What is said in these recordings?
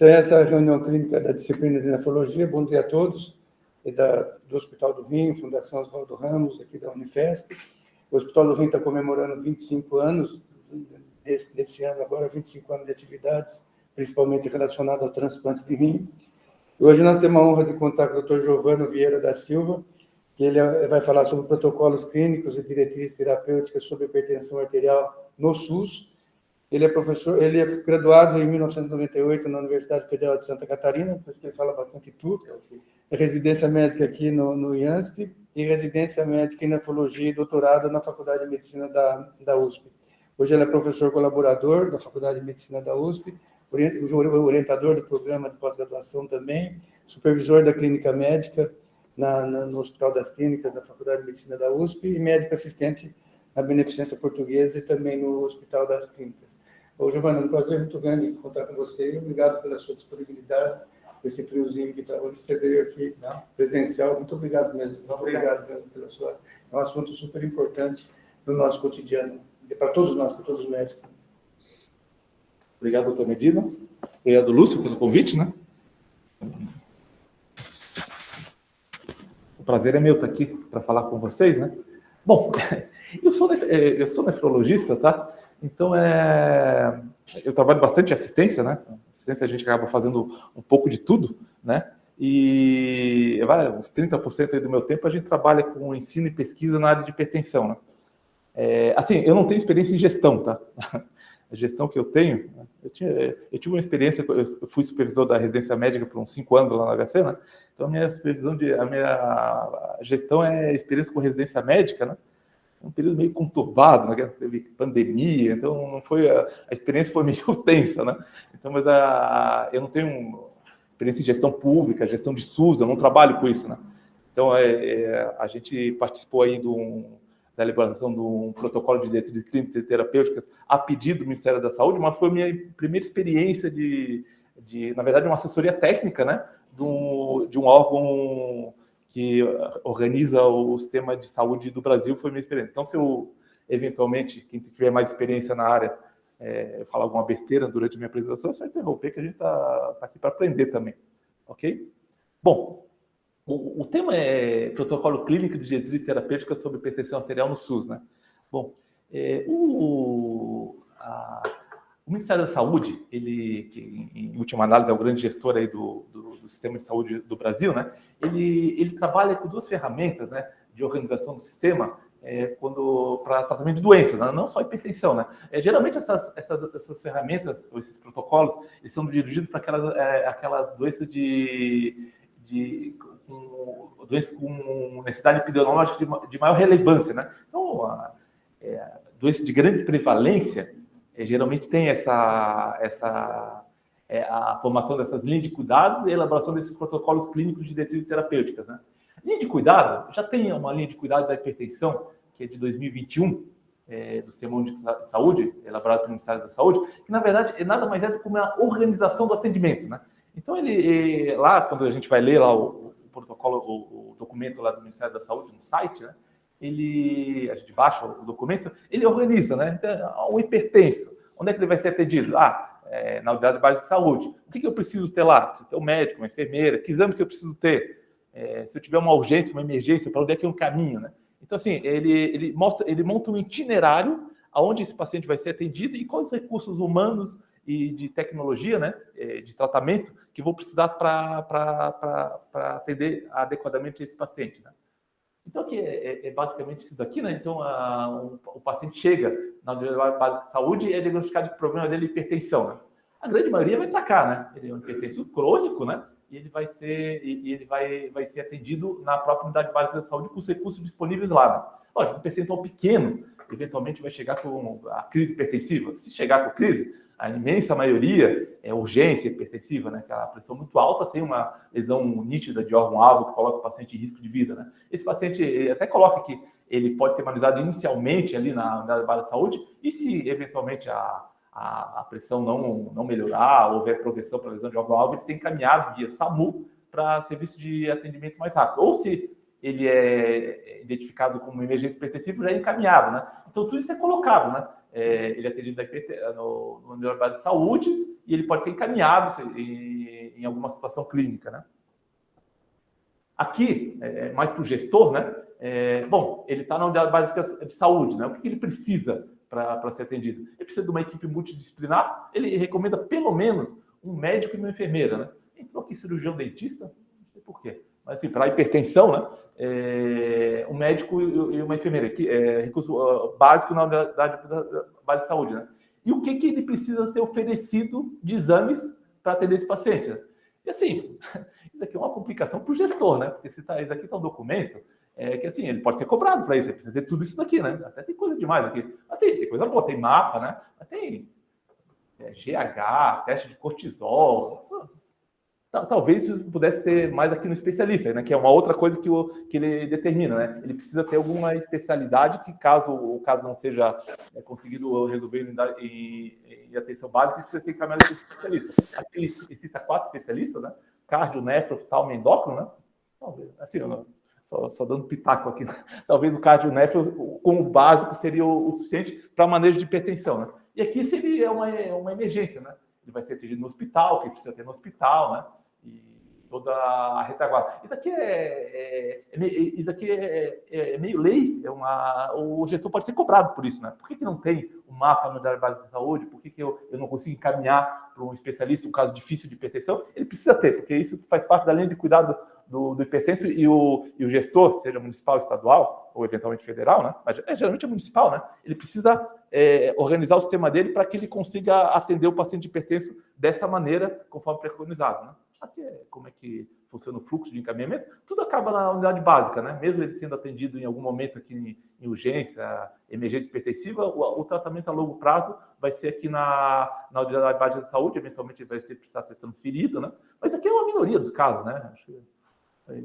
Então, essa é a reunião clínica da disciplina de nefrologia. Bom dia a todos, do Hospital do Rim, Fundação Oswaldo Ramos, aqui da Unifesp. O Hospital do Rim está comemorando 25 anos, desse ano agora, 25 anos de atividades, principalmente relacionadas ao transplante de rim. E hoje nós temos a honra de contar com o Dr. Giovano Vieira da Silva, que ele vai falar sobre protocolos clínicos e diretrizes terapêuticas sobre hipertensão arterial no SUS. Ele é professor, ele é graduado em 1998 na Universidade Federal de Santa Catarina, por isso que ele fala bastante tudo. É residência médica aqui no IANSP e residência médica em nefrologia e doutorado na Faculdade de Medicina da USP. Hoje ele é professor colaborador da Faculdade de Medicina da USP, orientador do programa de pós-graduação também, supervisor da clínica médica no Hospital das Clínicas da Faculdade de Medicina da USP e médico assistente na Beneficência Portuguesa e também no Hospital das Clínicas. Ô, Giovana, é um prazer muito grande contar com você. Obrigado pela sua disponibilidade, esse friozinho que está hoje. Você veio aqui presencial. Muito obrigado mesmo. Obrigado pela sua... É um assunto super importante no nosso cotidiano, para todos nós, para todos os médicos. Obrigado, doutor Medina. Obrigado, Lúcio, pelo convite, né? O prazer é meu estar aqui para falar com vocês, né? Bom, eu sou nefrologista, tá? Então, eu trabalho bastante em assistência, né? Assistência a gente acaba fazendo um pouco de tudo, né? E uns 30% aí do meu tempo a gente trabalha com ensino e pesquisa na área de hipertensão, né? Assim, eu não tenho experiência em gestão, tá? A gestão que eu tenho, eu tive uma experiência, eu fui supervisor da residência médica por uns 5 anos lá na HC, né? Então, a minha gestão é experiência com residência médica, né? Um período meio conturbado, né? Teve pandemia, então não foi a experiência foi meio tensa, né? Então, mas eu não tenho experiência em gestão pública, gestão de SUS, eu não trabalho com isso, né? Então, a gente participou aí da elaboração de um protocolo de diretrizes clínicas e terapêuticas a pedido do Ministério da Saúde, mas foi a minha primeira experiência na verdade, uma assessoria técnica, né? De um órgão que organiza o sistema de saúde do Brasil, foi minha experiência. Então, se eu, eventualmente, quem tiver mais experiência na área, falar alguma besteira durante a minha apresentação, é só interromper, que a gente tá aqui para aprender também, ok? Bom, o tema é protocolo clínico de diretrizes terapêuticas sobre hipertensão arterial no SUS, né? Bom, o Ministério da Saúde, ele, que em última análise é o grande gestor aí do sistema de saúde do Brasil, né? Ele trabalha com 2 ferramentas, né, de organização do sistema para tratamento de doenças, né? Não só hipertensão, né? Geralmente essas ferramentas, ou esses protocolos, eles são dirigidos para aquelas doenças doenças com necessidade epidemiológica de maior relevância, né? Então, doença de grande prevalência geralmente tem a formação dessas linhas de cuidados e a elaboração desses protocolos clínicos de diretrizes terapêuticas, né? Linha de cuidado, já tem uma linha de cuidado da hipertensão, que é de 2021, do Sistema Único de Saúde, elaborado pelo Ministério da Saúde, que, na verdade, nada mais é do que uma organização do atendimento, né? Então, lá, quando a gente vai ler lá o protocolo, o documento lá do Ministério da Saúde, no site, né? A gente baixa o documento, ele organiza, né? Então, o hipertenso, onde é que ele vai ser atendido? Na unidade básica de saúde. O que eu preciso ter lá? Preciso ter um médico, uma enfermeira, que exame que eu preciso ter? Se eu tiver uma urgência, uma emergência, para onde é que eu caminho, né? Então, assim, ele monta um itinerário aonde esse paciente vai ser atendido e quais os recursos humanos e de tecnologia, né, de tratamento, que vou precisar para atender adequadamente esse paciente, né? Então, que basicamente isso daqui, né? Então, o paciente chega na unidade básica de saúde e é diagnosticado que o problema dele é hipertensão, né? A grande maioria vai para cá, né? Ele é um hipertenso crônico, né? E ele vai ser atendido na própria unidade básica de saúde com os recursos disponíveis lá, né? Lógico, um percentual pequeno, eventualmente vai chegar com a crise hipertensiva. Se chegar com crise, a imensa maioria é urgência hipertensiva, né? Aquela pressão muito alta, sem uma lesão nítida de órgão-alvo que coloca o paciente em risco de vida, né? Esse paciente até coloca que ele pode ser analisado inicialmente ali na unidade básica de saúde e se eventualmente a pressão não melhorar, ou houver progressão para lesão de órgão-alvo, ele ser encaminhado via SAMU para serviço de atendimento mais rápido. Ou se ele é identificado como emergência hipertensiva, já é encaminhado, né? Então, tudo isso é colocado, né? ele é atendido no Unidade Básica de Saúde e ele pode ser encaminhado em alguma situação clínica, né? Aqui, mais para o gestor, né? Bom, ele está na Unidade Básica de Saúde, né? O que ele precisa para ser atendido? Ele precisa de uma equipe multidisciplinar, ele recomenda pelo menos um médico e uma enfermeira, né? Entrou aqui cirurgião dentista, não sei por quê. Mas, assim, para hipertensão, né? Um médico e uma enfermeira, que é recurso básico na Unidade Básica de Saúde, né? E o que ele precisa ser oferecido de exames para atender esse paciente, né? E, assim, isso aqui é uma complicação para o gestor, né? Porque isso aqui está um documento que, assim, ele pode ser cobrado para isso, ele precisa ter tudo isso daqui, né? Até tem coisa demais aqui. Assim, tem coisa boa, tem mapa, né? Tem GH, teste de cortisol. Talvez isso pudesse ser mais aqui no especialista, né? Que é uma outra coisa que ele determina, né? Ele precisa ter alguma especialidade que, caso o caso não seja conseguido resolver em atenção básica, ele precisa ser encaminhado para o especialista. Aqui ele cita 4 especialistas, né? Cardio, nefro, oftalmo, endócrino, né? Talvez, assim, só dando pitaco aqui, né? Talvez o cardio, nefro, como básico, seria o suficiente para manejo de hipertensão, né? E aqui seria uma emergência, né? Ele vai ser atendido no hospital, que ele precisa ter no hospital, né? E toda a retaguarda. Isso aqui é meio lei, o gestor pode ser cobrado por isso, né? Por que não tem um mapa na Unidade Básica de Saúde? Por que eu não consigo encaminhar para um especialista um caso difícil de hipertensão? Ele precisa ter, porque isso faz parte da linha de cuidado do hipertenso e o gestor, seja municipal, estadual ou eventualmente federal, né? Mas geralmente é municipal, né? Ele precisa organizar o sistema dele para que ele consiga atender o paciente hipertenso dessa maneira, conforme preconizado, né? Aqui como é que funciona o fluxo de encaminhamento, tudo acaba na unidade básica, né? Mesmo ele sendo atendido em algum momento aqui em urgência, emergência hipertensiva, o tratamento a longo prazo vai ser aqui na unidade básica de saúde, eventualmente ele vai precisar ser transferido, né? Mas aqui é uma minoria dos casos, né?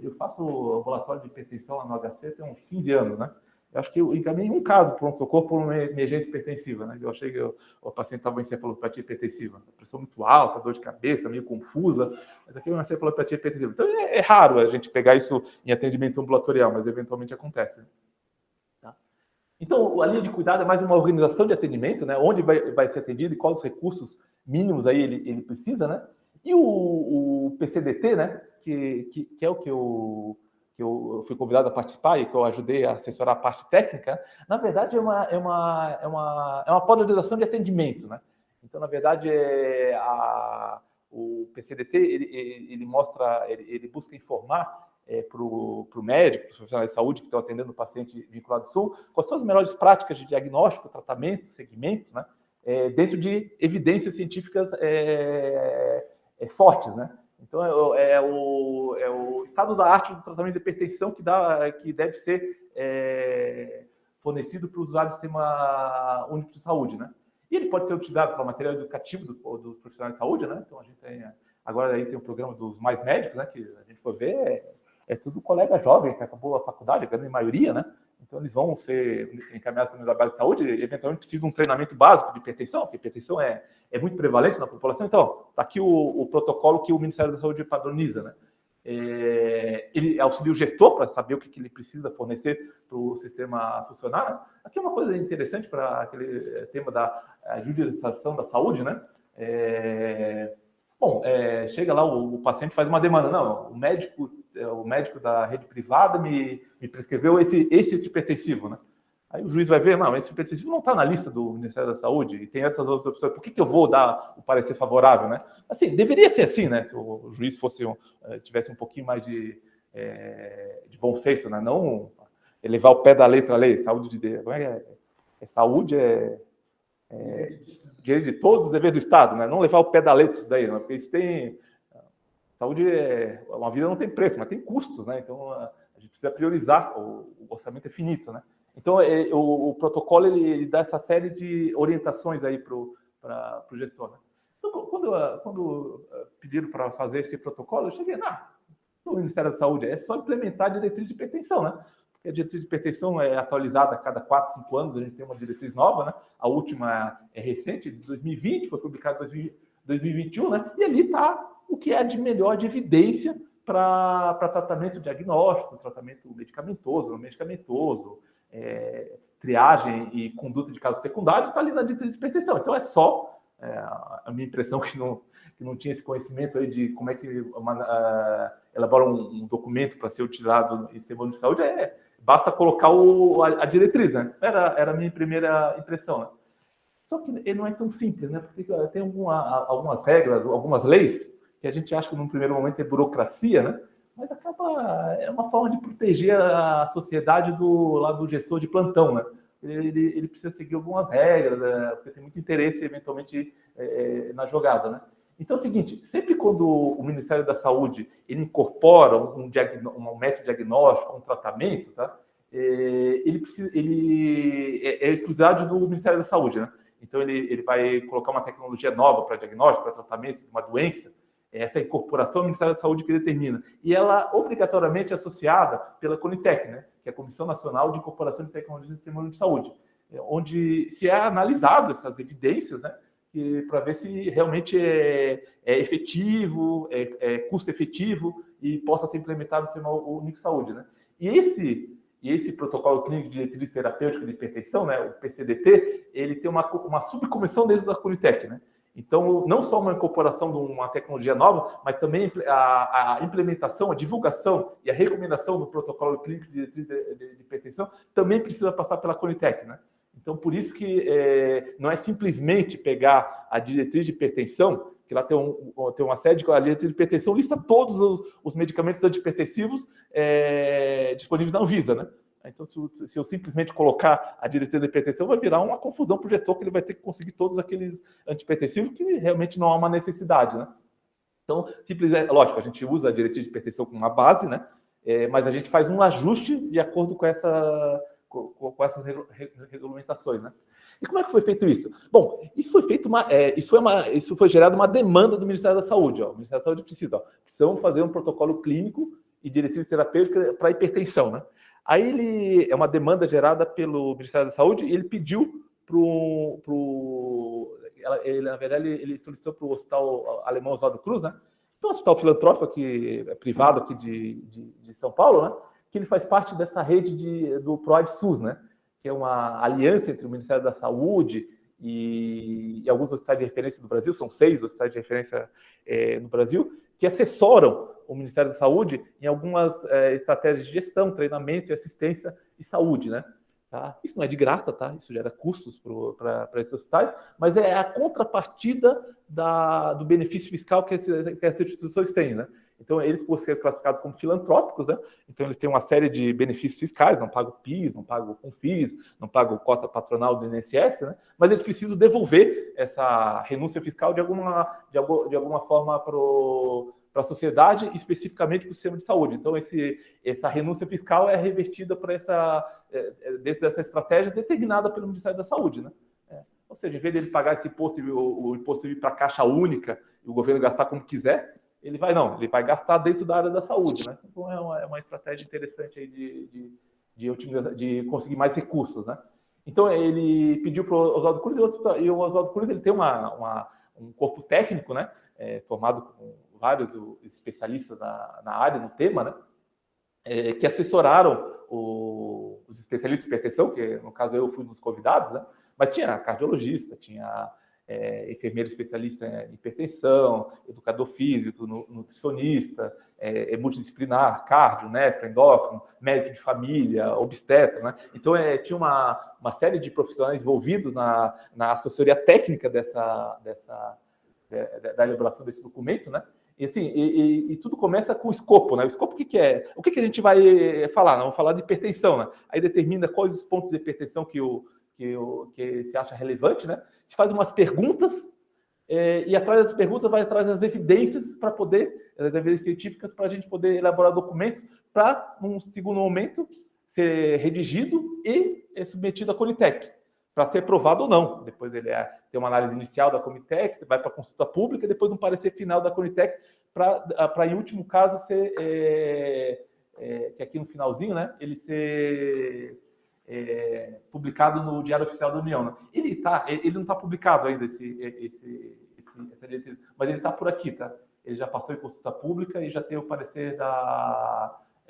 Eu faço ambulatório de hipertensão lá no HC tem uns 15 anos, né? Eu acho que eu encaminhei um caso para pronto-socorro por uma emergência hipertensiva, né? Eu achei que o paciente estava em encefalopatia hipertensiva, pressão muito alta, dor de cabeça, meio confusa, mas aqui é uma encefalopatia hipertensiva. Então é raro a gente pegar isso em atendimento ambulatorial, mas eventualmente acontece. Tá? Então, a linha de cuidado é mais uma organização de atendimento, né? Onde vai ser atendido e quais os recursos mínimos aí ele precisa, né? E o PCDT, né? Que é o que eu fui convidado a participar e que eu ajudei a assessorar a parte técnica, na verdade é uma polarização de atendimento, né? Então, na verdade, o PCDT ele busca informar para o médico, para os profissionais de saúde que estão atendendo o paciente vinculado ao SUS, quais são as melhores práticas de diagnóstico, tratamento, segmento, né? Dentro de evidências científicas fortes, né? Então, é o estado da arte do tratamento de hipertensão que deve ser fornecido para o usuário do Sistema Único de Saúde, né? E ele pode ser utilizado para material educativo dos profissionais de saúde, né? Então, a gente agora aí tem um programa dos Mais Médicos, né? Que a gente for ver, é tudo colega jovem que acabou a faculdade, a grande maioria, né? Então, eles vão ser encaminhados para a unidade básica de saúde, e, eventualmente precisam de um treinamento básico de hipertensão, porque hipertensão é muito prevalente na população. Então, está aqui o protocolo que o Ministério da Saúde padroniza, né? Ele auxilia o gestor para saber o que ele precisa fornecer para o sistema funcionar, né? Aqui é uma coisa interessante para aquele tema da judicialização da saúde, né? Chega lá, o paciente faz uma demanda. Não, o médico da rede privada me prescreveu esse hipertensivo, né? Aí o juiz vai ver, não, esse hipertensivo não está na lista do Ministério da Saúde e tem essas outras opções. Por que eu vou dar o parecer favorável, né? Assim, deveria ser assim, né? Se o juiz tivesse um pouquinho mais de bom senso, né? Não elevar o pé da letra à lei. Saúde de Deus. Saúde direito de todos, dever do Estado, né? Não levar o pé da letra isso daí, né? Porque isso tem... Saúde uma vida não tem preço, mas tem custos, né? Então, a gente precisa priorizar, o orçamento é finito, né? Então, o protocolo ele dá essa série de orientações aí para o gestor, né? Então, quando pediram para fazer esse protocolo, eu cheguei, no Ministério da Saúde, é só implementar a diretriz de hipertensão, né? Porque a diretriz de hipertensão é atualizada a cada 4, 5 anos, a gente tem uma diretriz nova, né? A última é recente, de 2020, foi publicada em 2021, né? E ali está o que é de melhor de evidência para tratamento diagnóstico, tratamento medicamentoso, não medicamentoso, triagem e conduta de casos secundários, está ali na diretriz de hipertensão. Então, é só a minha impressão que não tinha esse conhecimento aí de como é que elabora um documento para ser utilizado em sistema de saúde, basta colocar a diretriz, né? Era a minha primeira impressão, né? Só que ele não é tão simples, né? Porque tem algumas regras, algumas leis, que a gente acha que num primeiro momento é burocracia, né? Mas é uma forma de proteger a sociedade lá do gestor de plantão, né? Ele precisa seguir algumas regras, né? Porque tem muito interesse, eventualmente, na jogada, né? Então é o seguinte, sempre quando o Ministério da Saúde ele incorpora um método diagnóstico, um tratamento, tá? Ele é exclusividade do Ministério da Saúde, né? Então ele vai colocar uma tecnologia nova para diagnóstico, para tratamento de uma doença, essa incorporação do Ministério da Saúde que determina. E ela obrigatoriamente é associada pela CONITEC, né? Que é a Comissão Nacional de Incorporação de Tecnologia no Sistema de Saúde, onde se é analisado essas evidências, né? Para ver se realmente é efetivo, custo efetivo e possa ser implementado no Sistema Único de Saúde, né? E esse protocolo clínico de diretriz terapêutica de hipertensão, né, o PCDT, ele tem uma subcomissão dentro da CONITEC, né? Então, não só uma incorporação de uma tecnologia nova, mas também a implementação, a divulgação e a recomendação do protocolo clínico de diretriz de hipertensão também precisa passar pela CONITEC, né? Então, por isso que não é simplesmente pegar a diretriz de hipertensão, que lá tem uma série de... A diretriz de hipertensão lista todos os medicamentos antihipertensivos disponíveis na Anvisa, né? Então, se eu simplesmente colocar a diretriz de hipertensão, vai virar uma confusão para o gestor, que ele vai ter que conseguir todos aqueles antihipertensivos que realmente não há uma necessidade, né? Então, simplesmente, lógico, a gente usa a diretriz de hipertensão como uma base, né? Mas a gente faz um ajuste de acordo com essas regulamentações, né? E como é que foi feito isso? Bom, isso foi gerado uma demanda do Ministério da Saúde. Ó. O Ministério da Saúde precisam fazer um protocolo clínico e diretriz terapêutica para hipertensão, né? Aí é uma demanda gerada pelo Ministério da Saúde e ele pediu na verdade, ele solicitou para o Hospital Alemão Oswaldo Cruz, né? É um hospital filantrópico privado aqui de São Paulo, né? Que ele faz parte dessa rede do PROAD-SUS, né? Que é uma aliança entre o Ministério da Saúde e alguns hospitais de referência do Brasil, são 6 hospitais de referência no Brasil, que assessoram o Ministério da Saúde em algumas estratégias de gestão, treinamento e assistência e saúde, né? Tá? Isso não é de graça, tá? Isso gera custos para esses hospitais, mas é a contrapartida do benefício fiscal que essas instituições têm, né? Então, eles, por ser classificados como filantrópicos, né? Então, eles têm uma série de benefícios fiscais, não pagam PIS, não pagam CONFIS, não pagam cota patronal do INSS, né? Mas eles precisam devolver essa renúncia fiscal de alguma forma para a sociedade, especificamente para o sistema de saúde. Então, essa renúncia fiscal é revertida para dentro dessa estratégia determinada pelo Ministério da Saúde, né? Ou seja, em vez de ele pagar esse imposto, o imposto vir para a caixa única e o governo gastar como quiser, ele vai gastar dentro da área da saúde, né? Então é uma estratégia interessante aí de conseguir mais recursos, né? Então ele pediu para o Oswaldo Cruz e o Oswaldo Cruz ele tem um corpo técnico, né? Formado com vários especialistas na área, no tema, né? Que assessoraram os especialistas de hipertensão, que no caso eu fui um dos convidados, né? Mas tinha cardiologista, tinha enfermeiro especialista em hipertensão, educador físico, nutricionista, multidisciplinar, cardio, nefro, endócrino, médico de família, obstetra, né? Então, tinha uma série de profissionais envolvidos na assessoria técnica da elaboração desse documento, né? E, assim, e tudo começa com o escopo, né? O escopo, o que é? O que a gente vai falar? Não, vamos falar de hipertensão, né? Aí determina quais os pontos de hipertensão que se acha relevante, né? Se faz umas perguntas e atrás das perguntas vai atrás das evidências para poder, as evidências científicas, para a gente poder elaborar documento para, num segundo momento, ser redigido e submetido à CONITEC, para ser aprovado ou não. Depois ele tem uma análise inicial da CONITEC, vai para a consulta pública e depois um parecer final da CONITEC para em último caso, ser, que aqui no finalzinho, né, ele ser publicado no Diário Oficial da União. Né? Ele não está publicado ainda, essa diretriz, mas ele está por aqui, tá? Ele já passou em consulta pública e já tem o parecer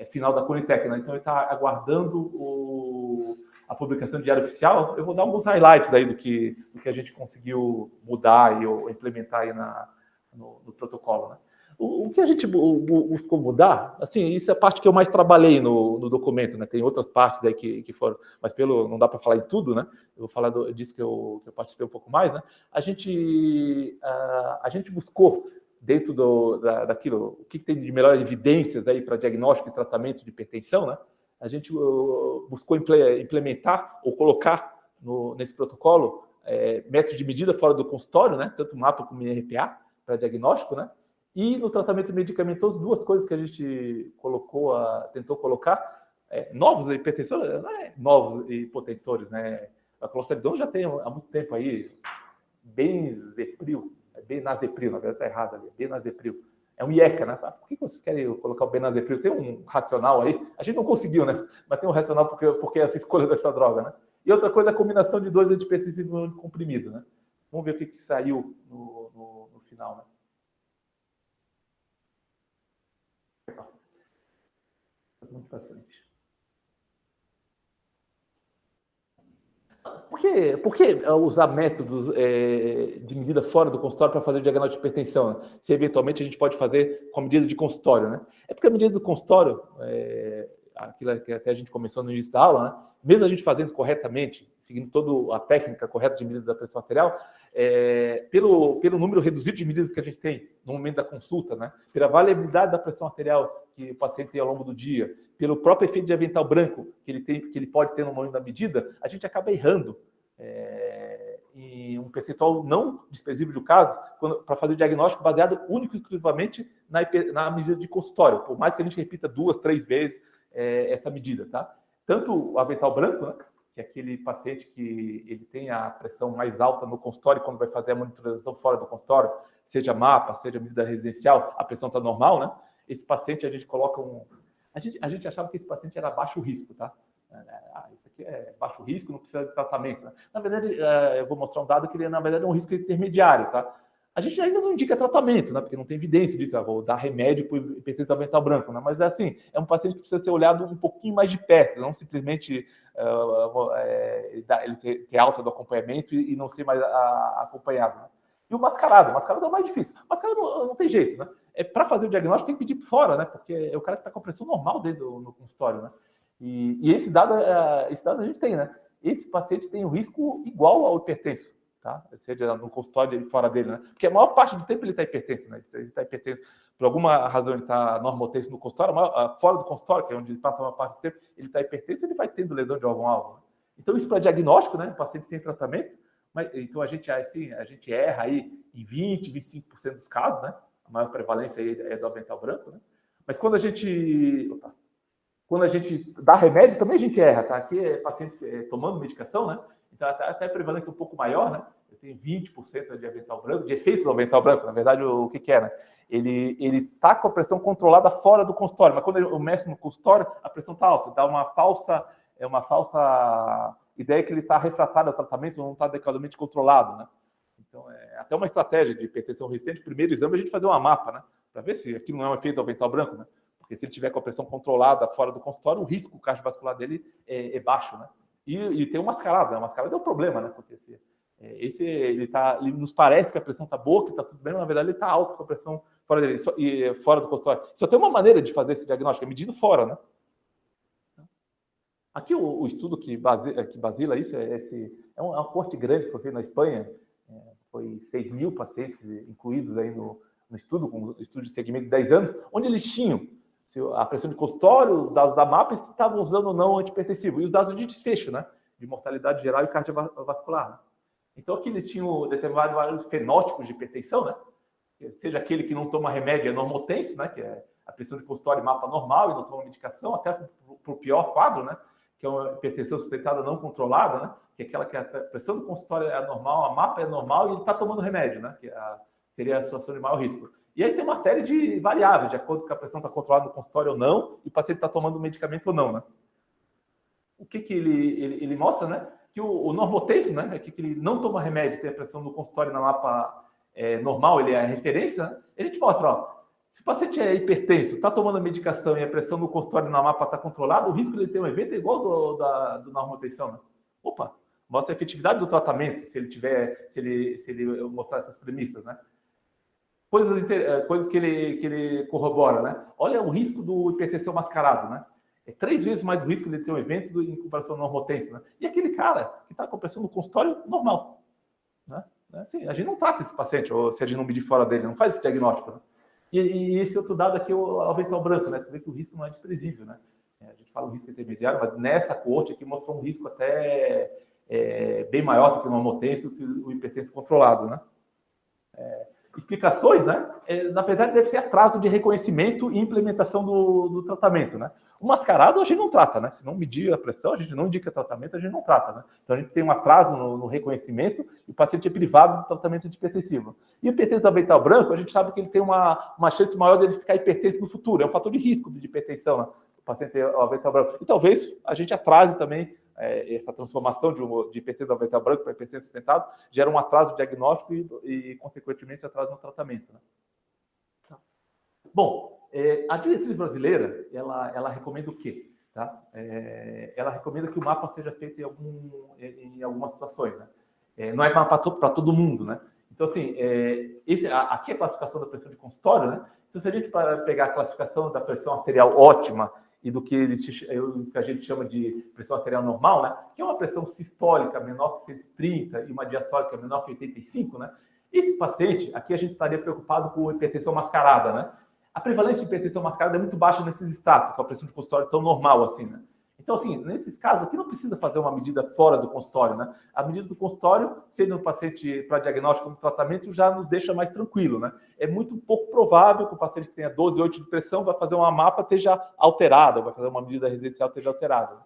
final da Conitec, né? Então ele está aguardando a publicação do Diário Oficial. Eu vou dar alguns highlights aí do que a gente conseguiu mudar ou implementar aí no protocolo, né? O que a gente buscou mudar, assim, isso é a parte que eu mais trabalhei no documento, né? Tem outras partes aí que foram, mas não dá para falar em tudo, né? Eu vou falar disso que eu participei um pouco mais, né? A gente buscou, dentro daquilo, o que tem de melhores evidências aí para diagnóstico e tratamento de hipertensão, né? A gente buscou implementar ou colocar nesse protocolo métodos de medida fora do consultório, né? Tanto MAPA como IRPA, para diagnóstico, né? E no tratamento medicamentoso, duas coisas que a gente tentou colocar, novos hipertensores, não é novos hipotensores, né? A clostridiona já tem há muito tempo aí, benzapril, benazepril, na verdade está errado ali, benazepril. É um IECA, né? Por que vocês querem colocar o benazepril? Tem um racional aí, a gente não conseguiu, né? Mas tem um racional porque essa escolha dessa droga, né? E outra coisa é a combinação de dois antipertensivos comprimido, né? Vamos ver o que saiu no final, né? Muito para frente. Por que usar métodos de medida fora do consultório para fazer o diagnóstico de hipertensão? Né? Se eventualmente a gente pode fazer com a medida de consultório, né? É porque a medida do consultório, aquilo que até a gente começou no início da aula, né? Mesmo a gente fazendo corretamente, seguindo toda a técnica correta de medida da pressão arterial, pelo número reduzido de medidas que a gente tem no momento da consulta, né? Pela variabilidade da pressão arterial que o paciente tem ao longo do dia, pelo próprio efeito de avental branco que ele pode ter no momento da medida, a gente acaba errando em um percentual não desprezível do caso para fazer o diagnóstico baseado único e exclusivamente na medida de consultório, por mais que a gente repita 2, 3 vezes essa medida, tá? Tanto o avental branco, né, que é aquele paciente que ele tem a pressão mais alta no consultório, quando vai fazer a monitorização fora do consultório, seja MAPA, seja medida residencial, a pressão está normal, né? Esse paciente a gente coloca a gente achava que esse paciente era baixo risco, tá? Isso aqui é baixo risco, não precisa de tratamento, né? Na verdade, eu vou mostrar um dado que ele, na verdade, é um risco intermediário, tá? A gente ainda não indica tratamento, né? Porque não tem evidência disso. Vou dar remédio para o hipertensão avental branco, né? Mas assim, é um paciente que precisa ser olhado um pouquinho mais de perto, não simplesmente ele ter alta do acompanhamento e não ser mais acompanhado, né? E o mascarado é o mais difícil. O mascarado não tem jeito, né? Para fazer o diagnóstico tem que pedir por fora, né? Porque é o cara que está com a pressão normal dentro no consultório, né? E esse dado a gente tem, né? Esse paciente tem um risco igual ao hipertenso, tá? Seja no consultório e fora dele, né? Porque a maior parte do tempo ele está hipertenso, né? Ele está hipertenso. Por alguma razão ele está normotenso no consultório, fora do consultório, que é onde ele passa a maior parte do tempo, ele está hipertenso, ele vai tendo lesão de órgão-alvo, né? Então isso para diagnóstico, né? Paciente sem tratamento, então a gente erra aí em 20, 25% dos casos, né? A maior prevalência aí é do avental branco, né? Mas quando a gente dá remédio, também a gente erra, tá? Aqui é pacientes tomando medicação, né? Então até a prevalência é um pouco maior, né? Eu tenho 20% de avental branco, de efeitos do avental branco, na verdade, o que é, né? Ele tá com a pressão controlada fora do consultório, mas quando eu meço no consultório, a pressão tá alta, dá uma falsa ideia que ele está refratário ao tratamento, não está adequadamente controlado, né? Então, é até uma estratégia de hipertensão resistente, primeiro exame a gente fazer uma mapa, né? Para ver se aquilo não é um efeito do avental branco, né? Porque se ele tiver com a pressão controlada fora do consultório, o risco cardiovascular dele é baixo, né? E tem o mascarado, né? O mascarado é um problema, né? Porque ele nos parece que a pressão está boa, que está tudo bem, mas na verdade ele está alto com a pressão fora dele, fora do consultório. Só tem uma maneira de fazer esse diagnóstico, é medindo fora, né? Aqui o estudo que basila isso é uma corte grande que foi feito na Espanha, foi 6 mil pacientes incluídos aí no estudo, com estudo de segmento de 10 anos, onde eles tinham a pressão de consultório, os dados da MAPA, se estavam usando ou não antipertensivo, e os dados de desfecho, né? De mortalidade geral e cardiovascular. Né? Então aqui eles tinham determinados fenótipos de hipertensão, né? Seja aquele que não toma remédio é normotenso, né? Que é a pressão de consultório e MAPA normal e não toma medicação, até para o pior quadro, né? Que é uma hipertensão sustentada não controlada, né? Que é aquela que a pressão do consultório é normal, a MAPA é normal e ele está tomando remédio, né? Que seria a situação de maior risco. E aí tem uma série de variáveis, de acordo com a pressão está controlada no consultório ou não, e o paciente está tomando medicamento ou não, né? O que ele mostra, né? Que o normotenso, né? É que ele não toma remédio, tem a pressão no consultório na MAPA normal, ele é a referência, né? Ele te mostra, ó, Se o paciente é hipertenso, está tomando a medicação e a pressão no consultório na mapa está controlada, o risco de ele ter um evento é igual do normotenção, né? Opa, mostra a efetividade do tratamento, se ele mostrar essas premissas, né? Coisas que ele corrobora, né? Olha o risco do hipertensão mascarado, né? É 3 vezes mais o risco de ele ter um evento em comparação ao normotenso, né? E aquele cara que está com pressão no consultório normal, né? Assim, a gente não trata esse paciente, ou se a gente não medir fora dele, não faz esse diagnóstico, né? E esse outro dado aqui é o avental branco, né? Tu vê que o risco não é desprezível, né? A gente fala o risco intermediário, mas nessa coorte aqui mostrou um risco até bem maior do que o normotenso, que o hipertenso controlado, né? Explicações, né? Na verdade, deve ser atraso de reconhecimento e implementação do tratamento, né? O mascarado a gente não trata, né? Se não medir a pressão, a gente não indica tratamento, a gente não trata, né? Então a gente tem um atraso no reconhecimento e o paciente é privado do tratamento antihipertensivo. E o hipertenso do avental branco, a gente sabe que ele tem uma chance maior de ele ficar hipertenso no futuro, é um fator de risco de hipertensão, né? O paciente ter o avental branco. E talvez a gente atrase também essa transformação de hipertensão do avental branco para hipertensão sustentado, gera um atraso diagnóstico e consequentemente, atraso no tratamento, né? Bom, a diretriz brasileira, ela recomenda o quê? Tá? Ela recomenda que o mapa seja feito em algumas situações, né? Não é mapa para todo mundo, né? Então, assim, aqui é a classificação da pressão de consultório, né? Então, se a gente pegar a classificação da pressão arterial ótima e do que a gente chama de pressão arterial normal, né? Que é uma pressão sistólica menor que 130 e uma diastólica menor que 85, né? Esse paciente, aqui a gente estaria preocupado com hipertensão mascarada, né? A prevalência de hipertensão mascarada é muito baixa nesses status, com a pressão de consultório tão normal assim, né? Então, assim, nesses casos aqui não precisa fazer uma medida fora do consultório, né? A medida do consultório, sendo um paciente para diagnóstico como tratamento, já nos deixa mais tranquilo, né? É muito pouco provável que o paciente que tenha 12,8 de pressão vai fazer uma mapa esteja alterada, vai fazer uma medida residencial esteja alterada.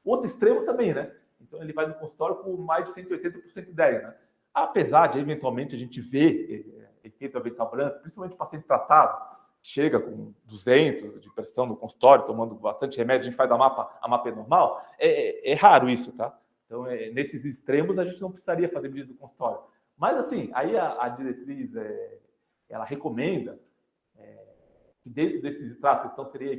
O outro extremo também, né? Então, ele vai no consultório com mais de 180 por 110, né? Apesar de, eventualmente, a gente ver efeito avental branco, principalmente o paciente tratado, chega com 200 de pressão no consultório, tomando bastante remédio, a gente faz a mapa é normal, é raro isso, tá? Então, nesses extremos, a gente não precisaria fazer medida do consultório. Mas, assim, aí a diretriz, ela recomenda que dentro desses estratos, então, seria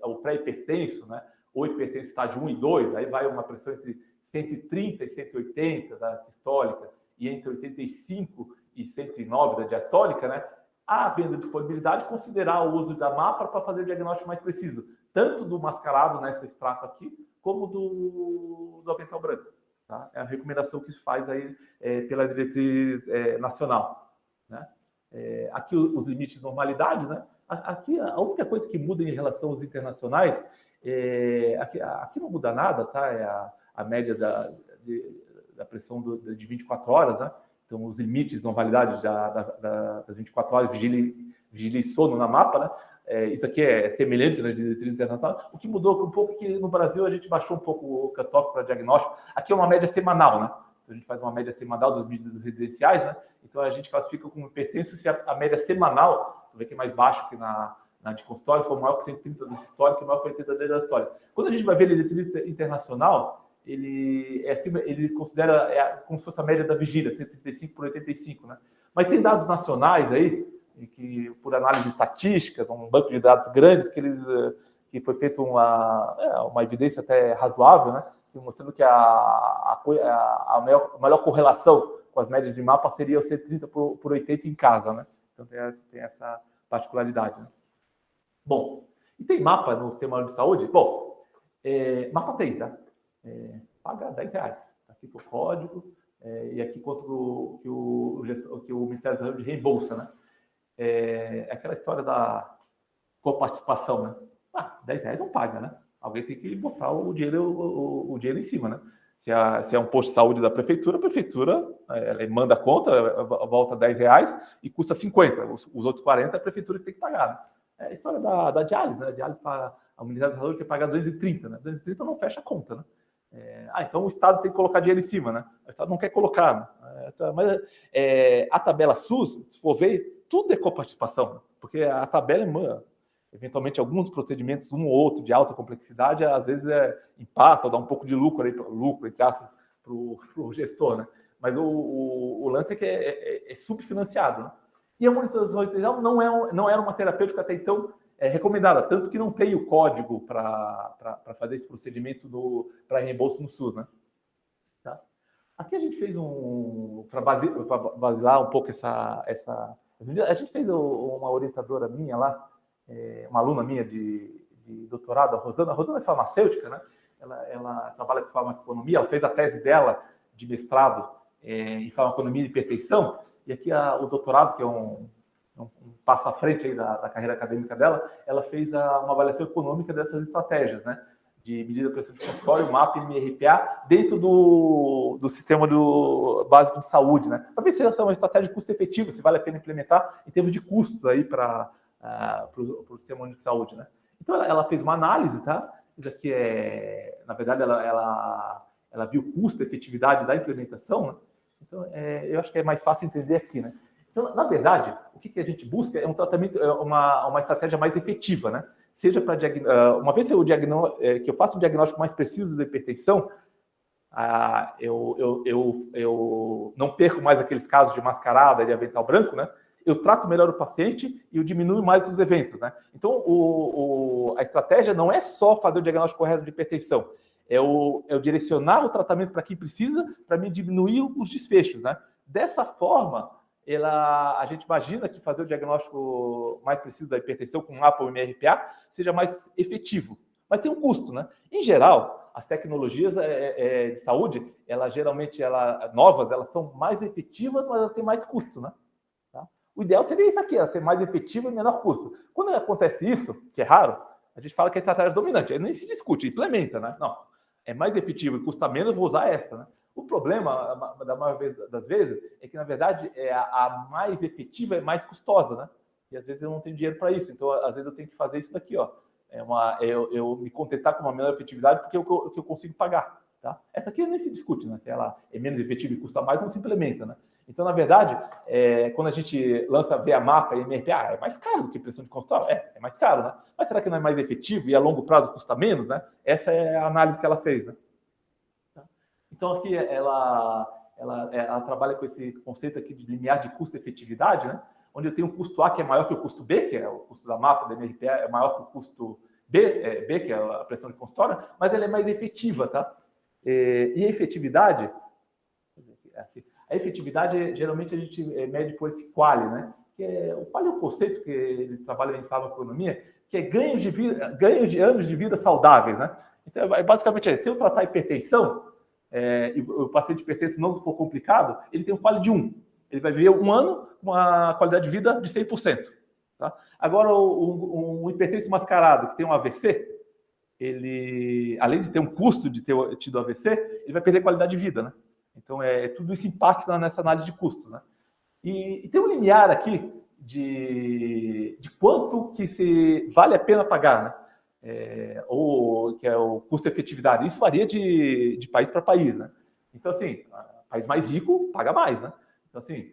o pré-hipertenso, né? Ou hipertenso estágio 1 e 2, aí vai uma pressão entre 130 e 180 da sistólica e entre 85 e 109 da diastólica, né? Havendo disponibilidade, considerar o uso da mapa para fazer o diagnóstico mais preciso, tanto do mascarado nesse extrato aqui, como do avental branco. Tá? É a recomendação que se faz aí pela diretriz nacional. Né? Aqui os limites de normalidade, né? Aqui a única coisa que muda em relação aos internacionais, aqui não muda nada, tá? É a média da pressão de 24 horas, né? Então, os limites de normalidade das 24 horas, vigília e sono na mapa, né? Isso aqui é semelhante na diretriz internacional. O que mudou um pouco é que no Brasil a gente baixou um pouco o cutoff para diagnóstico. Aqui é uma média semanal, né? Então, a gente faz uma média semanal das medidas residenciais, né? Então, a gente classifica como hipertenso se a média semanal, tu vê que é mais baixo que na de consultório, for maior que 130 da sistólica e maior que 80 da diastólica. Quando a gente vai ver a diretriz internacional, ele considera como se fosse a média da vigília, 135 por 85, né? Mas tem dados nacionais aí, que por análise estatísticas, um banco de dados grandes, que foi feito uma evidência até razoável, né? Mostrando que a maior correlação com as médias de mapa seria o 130 por 80 em casa, né? Então tem essa particularidade, né? Bom, e tem mapa no Sistema de Saúde? Bom, mapa tem, tá? Paga R$10. Aqui para o código, e aqui quanto que o Ministério da Saúde reembolsa, né? Aquela história da coparticipação, né? R$10 não paga, né? Alguém tem que botar o dinheiro em cima, né? Se é um posto de saúde da prefeitura, a prefeitura manda a conta, volta R$10 e custa 50. Os outros 40 é a prefeitura que tem que pagar, né? É a história da diálise, né? A diálise para a Ministério da Saúde quer pagar 230, né? 230 não fecha a conta, né? Então o Estado tem que colocar dinheiro em cima, né? O Estado não quer colocar, né? Mas a tabela SUS, se for ver, tudo é coparticipação, porque a tabela eventualmente alguns procedimentos, um ou outro de alta complexidade, às vezes empata ou dá um pouco de lucro entre aspas, para o gestor, né? Mas o lance é que é subfinanciado, né? E a monitorização residencial não era uma terapêutica até então recomendada, tanto que não tem o código para fazer esse procedimento para reembolso no SUS, né? Tá? Aqui a gente fez para basilar um pouco a gente fez uma orientadora minha lá, uma aluna minha de doutorado, a Rosana. A Rosana é farmacêutica, né? Ela trabalha com farmacoeconomia, ela fez a tese dela de mestrado em farmacoeconomia e hipertensão, e aqui o doutorado, que é um passo à frente aí da carreira acadêmica dela, ela fez uma avaliação econômica dessas estratégias, né? De medida de pressão de consultório, MAPA e MRPA, dentro do sistema básico de saúde, né? Para ver se essa é uma estratégia de custo efetivo, se vale a pena implementar em termos de custos aí para o sistema único de saúde, né? Então, ela fez uma análise, tá? Isso aqui na verdade, ela viu o custo, a efetividade da implementação, né? Então, eu acho que é mais fácil entender aqui, né? Então, na verdade, o que a gente busca é um tratamento, uma estratégia mais efetiva, né? Seja para uma vez que eu faço um diagnóstico mais preciso da hipertensão, eu não perco mais aqueles casos de mascarada, de avental branco, né? Eu trato melhor o paciente e eu diminuo mais os eventos, né? Então, a estratégia não é só fazer o diagnóstico correto de hipertensão, é o direcionar o tratamento para quem precisa, para me diminuir os desfechos, né? Dessa forma, a gente imagina que fazer o diagnóstico mais preciso da hipertensão com MAPA ou MRPA seja mais efetivo. Mas tem um custo, né? Em geral, as tecnologias de saúde, novas, elas são mais efetivas, mas elas têm mais custo, né? Tá? O ideal seria isso aqui, ela ser mais efetiva e menor custo. Quando acontece isso, que é raro, a gente fala que é estratégia dominante. Aí nem se discute, implementa, né? Não, é mais efetivo e custa menos, vou usar essa, né? O problema, da maior das vezes, é que, na verdade, a mais efetiva é mais custosa, né? E, às vezes, eu não tenho dinheiro para isso. Então, às vezes, eu tenho que fazer isso daqui, ó. Eu me contentar com uma menor efetividade porque é o que eu consigo pagar, tá? Essa aqui nem se discute, né? Se ela é menos efetiva e custa mais, não se implementa, né? Então, na verdade, quando a gente lança via MAPA e MRPA, é mais caro do que pressão de consultório? É mais caro, né? Mas será que não é mais efetivo e a longo prazo custa menos, né? Essa é a análise que ela fez, né? Então, aqui ela trabalha com esse conceito aqui de limiar de custo-efetividade, né? Onde eu tenho um custo A que é maior que o custo B, que é o custo da MAPA, da MRPA, é maior que o custo B, que é a pressão de consultório, mas ela é mais efetiva, tá? E a efetividade, geralmente, a gente mede por esse QALY, né? O QALY é um conceito que eles trabalham em farmacoeconomia, que é ganhos de anos de vida saudáveis, né? Então, basicamente, se eu tratar hipertensão, e o paciente hipertenso não for complicado, ele tem um QALY de 1. Ele vai viver um ano com uma qualidade de vida de 100%. Tá? Agora, um hipertenso mascarado que tem um AVC, ele, além de ter um custo de ter tido AVC, ele vai perder qualidade de vida, né? Então, tudo isso impacta nessa análise de custos, né? E tem um limiar aqui de quanto que vale a pena pagar, né? Ou que é o custo-efetividade. Isso varia de país para país, né? Então, assim, país mais rico paga mais, né? Então, assim,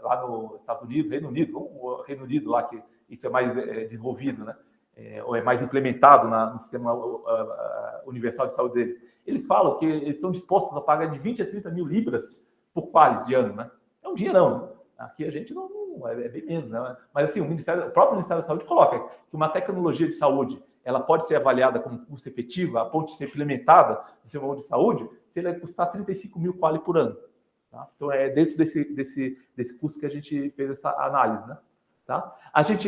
lá nos Estados Unidos, Reino Unido lá, que isso é mais desenvolvido, né? Ou é mais implementado no sistema universal de saúde deles. Eles falam que eles estão dispostos a pagar de 20 a 30 mil libras por QALY de ano, né? É um dinheirão, né? Aqui a gente não é bem menos, né? Mas assim, o próprio Ministério da Saúde coloca que uma tecnologia de saúde ela pode ser avaliada como custo efetivo, a ponto de ser implementada no sistema de saúde, se ele vai custar 35 mil QALY por ano. Tá? Então, é dentro desse custo que a gente fez essa análise, né? Tá?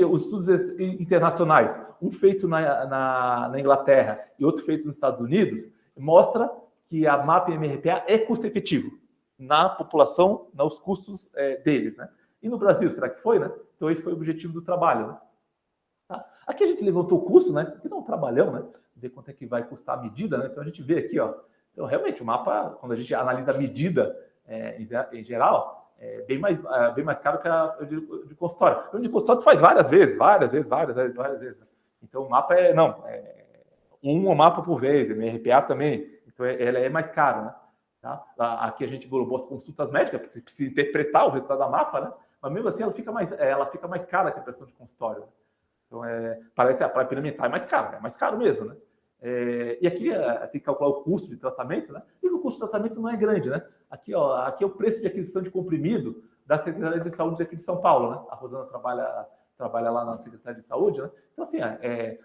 Os estudos internacionais, um feito na Inglaterra e outro feito nos Estados Unidos, mostra que a MAPA e a MRPA é custo efetivo na população, nos custos deles, né? E no Brasil, será que foi, né? Então, esse foi o objetivo do trabalho, né? Tá? Aqui a gente levantou o custo, né? Porque dá um trabalhão, né? Ver quanto é que vai custar a medida, né? Então, a gente vê aqui, ó. Então, realmente, o mapa, quando a gente analisa a medida em geral, é bem mais caro que a de consultório. O de consultório tu faz várias vezes. Então, o mapa um mapa por vez, MRPA também. Então, ela é mais cara, né? Tá? Aqui a gente englobou as consultas médicas, porque precisa interpretar o resultado da mapa, né? Mas mesmo assim ela fica mais cara que a pressão de consultório. Então, parece para implementar é mais caro mesmo, né? E aqui tem que calcular o custo de tratamento, né? E o custo de tratamento não é grande, né? Aqui é o preço de aquisição de comprimido da Secretaria de Saúde aqui de São Paulo, né? A Rosana trabalha lá na Secretaria de Saúde, né? Então, assim,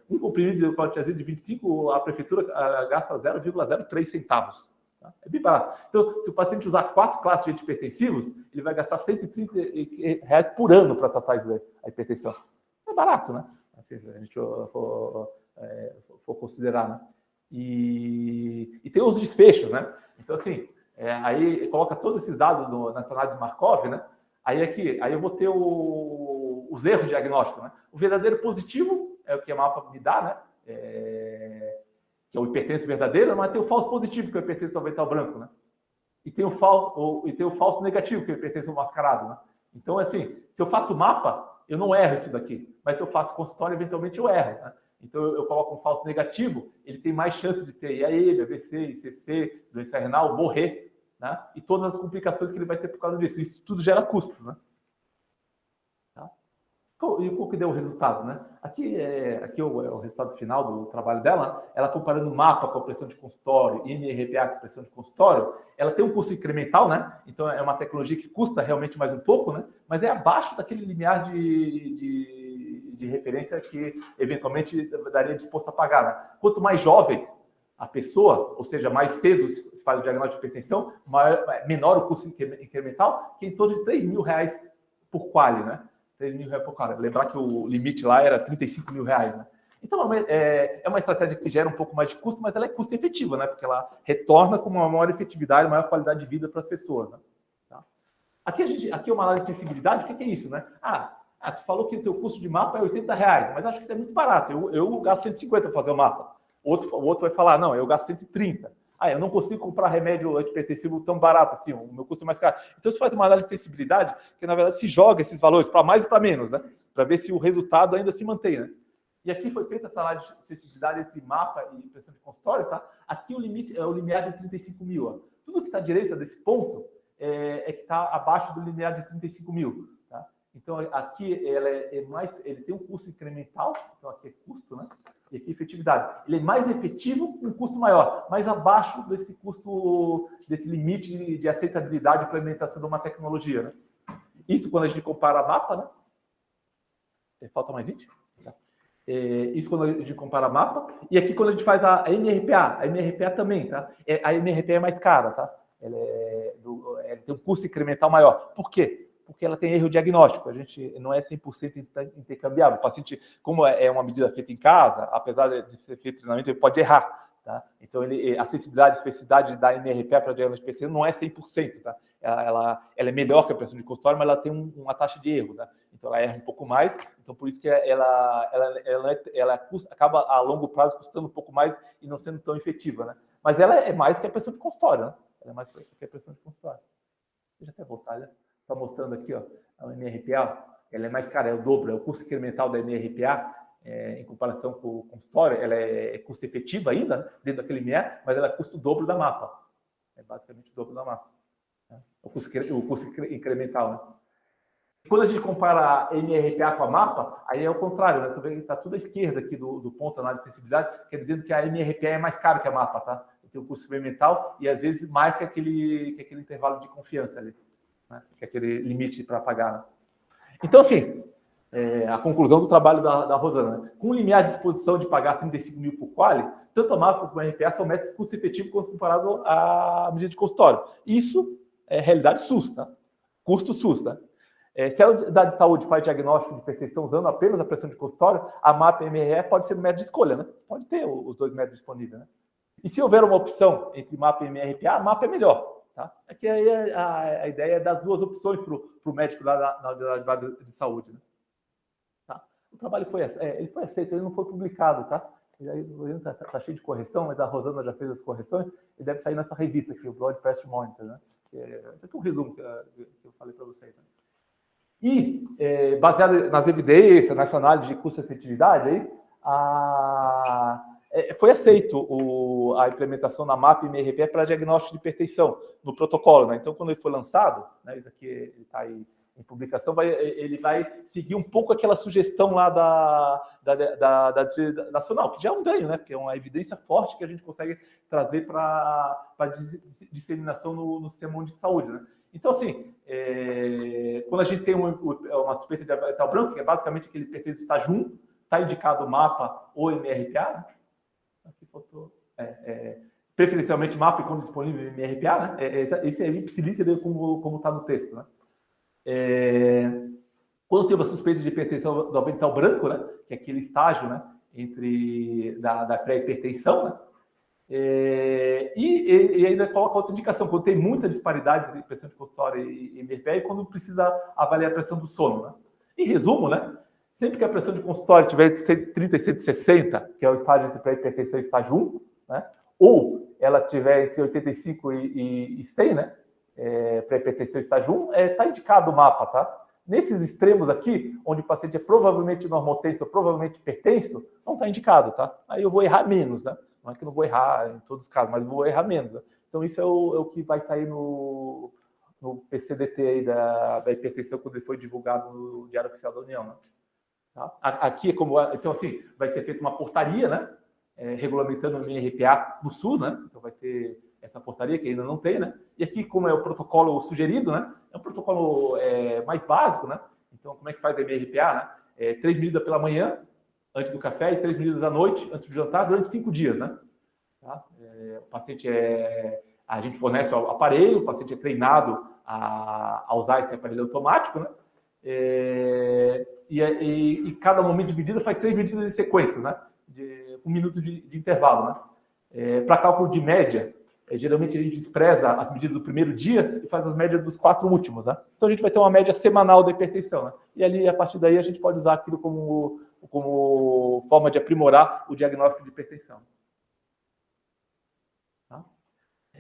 um comprimido de colchicine de 25, a prefeitura gasta 0,03 centavos. Tá? É bem barato. Então, se o paciente usar 4 classes de antihipertensivos, ele vai gastar R$130 por ano para tratar a hipertensão. É barato, né? Assim, se a gente for considerar, né? E tem os desfechos, né? Então, assim, aí coloca todos esses dados nessa análise de Markov, né? Aí eu vou ter os erros diagnósticos, né? O verdadeiro positivo é o que a mapa me dá, né? Que é o hipertenso verdadeiro, mas tem o falso positivo, que é o hipertenso vegetal branco, né? E tem o falso negativo, que é o hipertenso mascarado, né? Então, assim, se eu faço mapa, eu não erro isso daqui. Mas se eu faço consultório, eventualmente eu erro, né? Então, eu coloco um falso negativo, ele tem mais chance de ter IAE, AVC, ICC, doença renal, morrer, né? E todas as complicações que ele vai ter por causa disso. Isso tudo gera custos, né? Tá? E qual que deu o resultado, né? Aqui é o resultado final do trabalho dela. Ela comparando mapa com a pressão de consultório e MRPA com a pressão de consultório, ela tem um custo incremental, né? Então, é uma tecnologia que custa realmente mais um pouco, né? Mas é abaixo daquele limiar de referência que, eventualmente, daria disposto a pagar, né? Quanto mais jovem a pessoa, ou seja, mais cedo se faz o diagnóstico de hipertensão, menor o custo incremental, que é em torno de R$3.000 por quali, né? R$3.000 por quali. Lembrar que o limite lá era R$35.000, né? Então, é uma estratégia que gera um pouco mais de custo, mas ela é custo efetiva, né? Porque ela retorna com uma maior efetividade, maior qualidade de vida para as pessoas, né? Tá? Aqui é uma análise de sensibilidade. O que é isso, né? Tu falou que o teu custo de mapa é R$80, mas acho que isso é muito barato. Eu gasto 150 para fazer o mapa. O outro vai falar, não, eu gasto 130. Eu não consigo comprar remédio antihipertensivo tão barato assim, o meu custo é mais caro. Então, você faz uma análise de sensibilidade, que na verdade se joga esses valores para mais e para menos, né? Para ver se o resultado ainda se mantém, né? E aqui foi feita essa análise de sensibilidade entre mapa e pressão de consultório, tá? Aqui o limite é o limiar de 35.000. Ó. Tudo que está à direita desse ponto que está abaixo do limiar de 35.000. Tá? Então, aqui ele tem um custo incremental, então aqui é custo, né? E aqui efetividade. Ele é mais efetivo com um custo maior, mas abaixo desse custo, desse limite de aceitabilidade para a implementação de uma tecnologia, né? Isso quando a gente compara a mapa, né? Falta mais 20? Tá. Isso quando a gente compara a mapa. E aqui quando a gente faz a MRPA. A MRPA também, tá? A MRPA é mais cara, tá? Ela tem um custo incremental maior. Por quê? Porque ela tem erro diagnóstico, a gente não é 100% intercambiável. O paciente, como é uma medida feita em casa, apesar de ser feito treinamento, ele pode errar, tá? Então, a sensibilidade e especificidade da MRPA para diagnóstico de hipertensão não é 100%, tá? Ela é melhor que a pressão de consultório, mas ela tem uma taxa de erro, tá? Então, ela erra um pouco mais, então por isso que ela acaba a longo prazo custando um pouco mais e não sendo tão efetiva, né? Mas ela é mais que a pressão de consultório, né? Ela é mais que a pressão de consultório. Deixa eu até voltar, né? Está mostrando aqui, ó, a MRPA, ela é mais cara, é o dobro, é o custo incremental da MRPA, em comparação com o consultório, ela é custo efetiva ainda, né, dentro daquele limiar, mas ela custa o dobro da mapa. É basicamente o dobro da mapa. Né? O custo incremental, né? Quando a gente compara a MRPA com a mapa, aí é o contrário, né? Está tudo à esquerda aqui do ponto análise de sensibilidade, quer dizendo que a MRPA é mais caro que a mapa, tá? Tem um custo incremental e às vezes marca aquele intervalo de confiança ali. Que é aquele limite para pagar. Né? Então, assim, a conclusão do trabalho da Rosana. Né? Com o limiar de disposição de pagar 35.000 por quali, tanto a mapa como a RPA são métodos custo-efetivos quando comparado à medida de consultório. Isso é realidade SUS, tá? Custo SUS. Tá? Se a unidade de saúde faz diagnóstico de hipertensão usando apenas a pressão de consultório, a MAPA e a MRE pode ser um método de escolha. Né? Pode ter os dois métodos disponíveis. Né? E se houver uma opção entre MAPA e MRPA, a MAPA é melhor. Tá? É que aí a ideia é das duas opções para o médico lá na unidade de saúde. Né? Tá? O trabalho foi aceito, ele não foi publicado, tá? Está cheio de correção, mas a Rosana já fez as correções e deve sair nessa revista aqui, o Blood Pressure Monitor. Né? Esse aqui é um resumo que eu falei para vocês. Né? E, baseado nas evidências, nessa análise de custo-efetividade, foi aceito a implementação da MAPA e MRPA para diagnóstico de hipertensão no protocolo. Né? Então, quando ele foi lançado, né, isso aqui está aí em publicação, ele vai seguir um pouco aquela sugestão lá da nacional, que já é um ganho, né? Porque é uma evidência forte que a gente consegue trazer para disseminação no sistema único de saúde. Né? Então, assim, quando a gente tem uma suspeita de varicela branca, que é basicamente aquele pertence ao estágio 1, está indicado o MAPA ou MRPA, né? Aqui faltou. Preferencialmente MAPA e quando disponível MRPA, né? Esse é ipsiliter como está no texto, né? Quando tem uma suspeita de hipertensão do avental branco, né? Que é aquele estágio, né? Da pré-hipertensão, né? E ainda coloca outra indicação, quando tem muita disparidade entre pressão de consultório e MRPA, e quando precisa avaliar a pressão do sono, né? Em resumo, né? Sempre que a pressão de consultório tiver 130 e 160, que é o estágio entre pré-hipertensão e estágio 1, né? Ou ela tiver entre 85 e 100, né? Pré-hipertensão e estágio 1, está indicado o MAPA, tá? Nesses extremos aqui, onde o paciente é provavelmente normotenso ou provavelmente hipertenso, não está indicado, tá? Aí eu vou errar menos, né? Não é que eu não vou errar em todos os casos, mas vou errar menos, né? Então isso é o que vai sair no PCDT aí da hipertensão, quando ele foi divulgado no Diário Oficial da União, né? Tá? Aqui é como... Então, assim, vai ser feita uma portaria, né? Regulamentando o MRPA no SUS, né? Então vai ter essa portaria, que ainda não tem, né? E aqui, como é o protocolo sugerido, né? É um protocolo mais básico, né? Então, como é que faz o MRPA, né? 3 medidas pela manhã, antes do café, e 3 medidas à noite, antes do jantar, durante 5 dias, né? Tá? O paciente a gente fornece o aparelho, o paciente é treinado a usar esse aparelho automático, né? E cada momento de medida faz 3 medidas em sequência, né? De 1 minuto de intervalo, né? Para cálculo de média, geralmente a gente despreza as medidas do primeiro dia e faz as médias dos 4 últimos, né? Então a gente vai ter uma média semanal da hipertensão, né? E ali, a partir daí, a gente pode usar aquilo como forma de aprimorar o diagnóstico de hipertensão. Tá?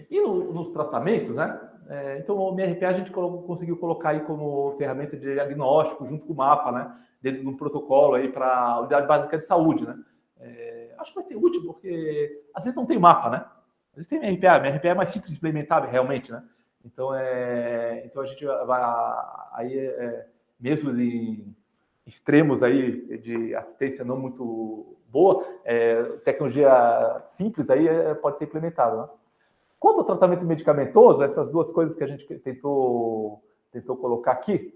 E nos tratamentos, né? Então o MRPA a gente conseguiu colocar aí como ferramenta de diagnóstico junto com o MAPA, né? Dentro de um protocolo aí para a unidade básica de saúde, né? Acho que vai ser útil porque às vezes não tem MAPA, né? Às vezes tem MRPA, MRPA é mais simples de implementar realmente, né? Então a gente vai mesmo em extremos aí de assistência não muito boa, tecnologia simples aí pode ser implementada, né? Quanto ao tratamento medicamentoso, essas duas coisas que a gente tentou colocar aqui,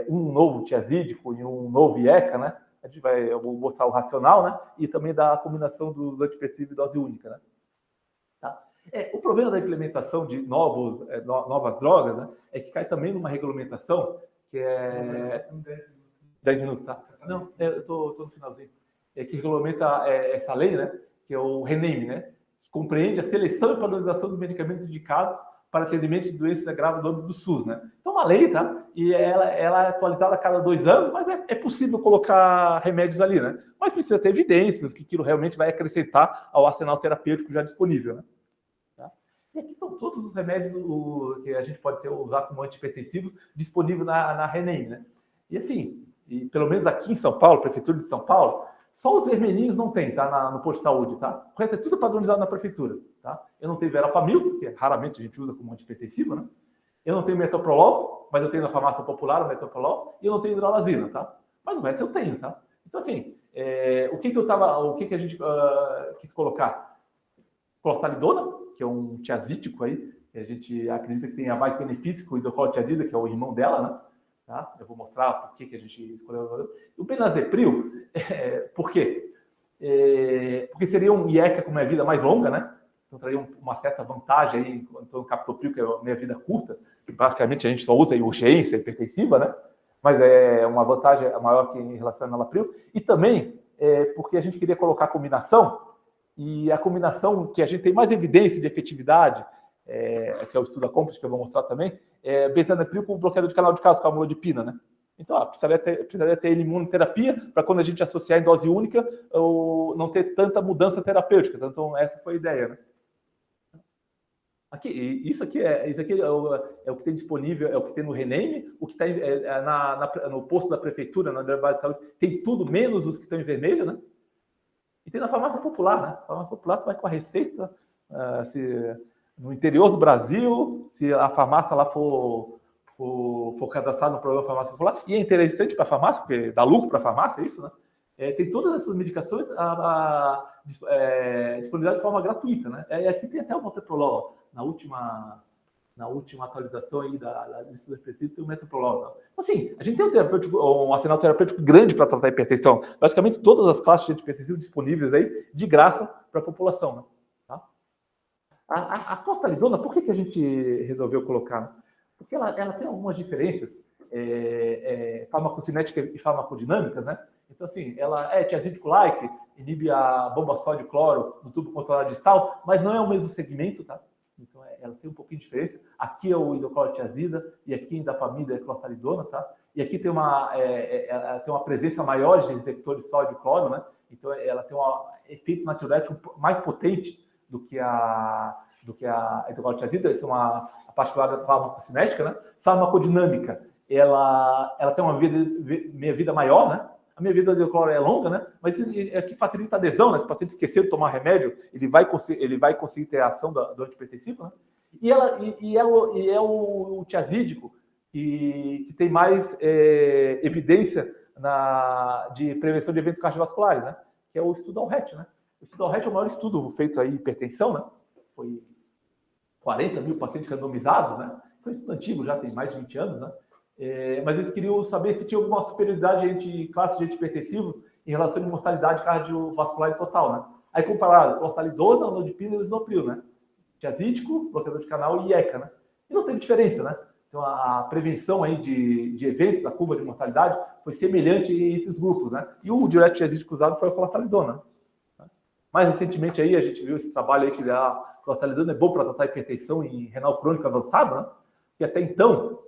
um novo tiazídico e um novo IECA, né? Eu vou mostrar o racional, né? E também da combinação dos antidepressivos e dose única, né? Tá? O problema da implementação de novas drogas, né? É que cai também numa regulamentação que é... 10 minutos, tá? Não, eu estou no finalzinho. Que regulamenta essa lei, né? Que é o RENAME, né? Que compreende a seleção e padronização dos medicamentos indicados para atendimento de doenças graves no âmbito do SUS, né? Então, uma lei, tá? E ela é atualizada a cada 2 anos, mas é possível colocar remédios ali, né? Mas precisa ter evidências que aquilo realmente vai acrescentar ao arsenal terapêutico já disponível, né? Tá? E aqui estão todos os remédios que a gente pode usar como antihipertensivos disponíveis na RENAME, né? E assim, pelo menos aqui em São Paulo, Prefeitura de São Paulo, só os vermelhinhos não tem, tá? No posto de saúde, tá? O resto é tudo padronizado na prefeitura, tá? Eu não tenho verapamil, que raramente a gente usa como antihipertensivo, né? Eu não tenho metoprolol, mas eu tenho na farmácia popular o metoprolol, e eu não tenho hidralazina, tá? Mas o resto eu tenho, tá? Então, assim, o que a gente quis colocar? Clortalidona, que é um tiazídico aí, que a gente acredita que tenha mais benefício que o hidroclorotiazida, que é o irmão dela, né? Tá? Eu vou mostrar por que a gente escolheu o benazepril. Por quê? Porque seria um IECA com uma vida mais longa, né? Então traria uma certa vantagem aí, então o captopril, que é a minha vida curta, que praticamente a gente só usa em urgência hipertensiva, né? Mas é uma vantagem maior que em relação ao enalapril. E também porque a gente queria colocar a combinação, e a combinação que a gente tem mais evidência de efetividade, que é o estudo da COMPASS, que eu vou mostrar também, bezanepril com bloqueador de canal de cálcio, com a amlodipina, né? Então, precisaria ter imunoterapia para quando a gente associar em dose única, não ter tanta mudança terapêutica. Então, essa foi a ideia, né? Isso aqui é o que tem disponível, é o que tem no RENAME, o que está no posto da prefeitura, na base de saúde, tem tudo menos os que estão em vermelho, né? E tem na farmácia popular, né? A farmácia popular tu vai com a receita, no interior do Brasil, se a farmácia lá for cadastrada no programa Farmácia Popular, e é interessante para a farmácia, porque dá lucro para a farmácia, é isso, né? Tem todas essas medicações disponibilizadas de forma gratuita, né? Aqui tem até o metoprolol, na última na última atualização aí da lista específica, tem o metoprolol. Assim, a gente tem um arsenal terapêutico grande para tratar a hipertensão. Basicamente, todas as classes de antipertensivo disponíveis aí, de graça, para a população. Né? Tá? A cloftalidona, por que a gente resolveu colocar? Porque ela tem algumas diferenças farmacocinética e farmacodinâmicas, né? Então, assim, ela é tiazídico-like, inibe a bomba sódio-cloro no tubo controlado distal, mas não é o mesmo segmento, tá? Então, ela tem um pouquinho de diferença. Aqui é o hidroclorotiazida e aqui em dapamida é cloftalidona, tá? E aqui tem ela tem uma presença maior de receptores sódio e cloro, né? Então, ela tem um efeito natriurético mais potente do que a hidroclorotiazida. Essa é uma particular farmacocinética, né? Farmacodinâmica, ela tem uma meia-vida maior, né? A meia-vida do cloro é longa, né? Mas aqui facilita a adesão, né? Se o paciente esquecer de tomar remédio, ele vai conseguir ter a ação do antihipertensivo, né? E é o tiazídico que tem mais evidência de prevenção de eventos cardiovasculares, né? Que é o estudo ALRET, né? O estudo ALRET é o maior estudo feito aí em hipertensão, né? Foi 40 mil pacientes randomizados, né? Foi um estudo antigo, já tem mais de 20 anos, né? Mas eles queriam saber se tinha alguma superioridade entre classes de antihipertensivos em relação à mortalidade cardiovascular e total, né? Aí compararam cloftalidona, nodipina e lisinopril, né? Tiazídico, bloqueador de canal e IECA, né? E não teve diferença, né? Então a prevenção aí de eventos, a curva de mortalidade, foi semelhante entre os grupos, né? E o diurético tiazídico usado foi a cloftalidona. Né? Mais recentemente aí a gente viu esse trabalho aí que a cloftalidona é bom para tratar hipertensão em renal crônico avançado, né? E até então,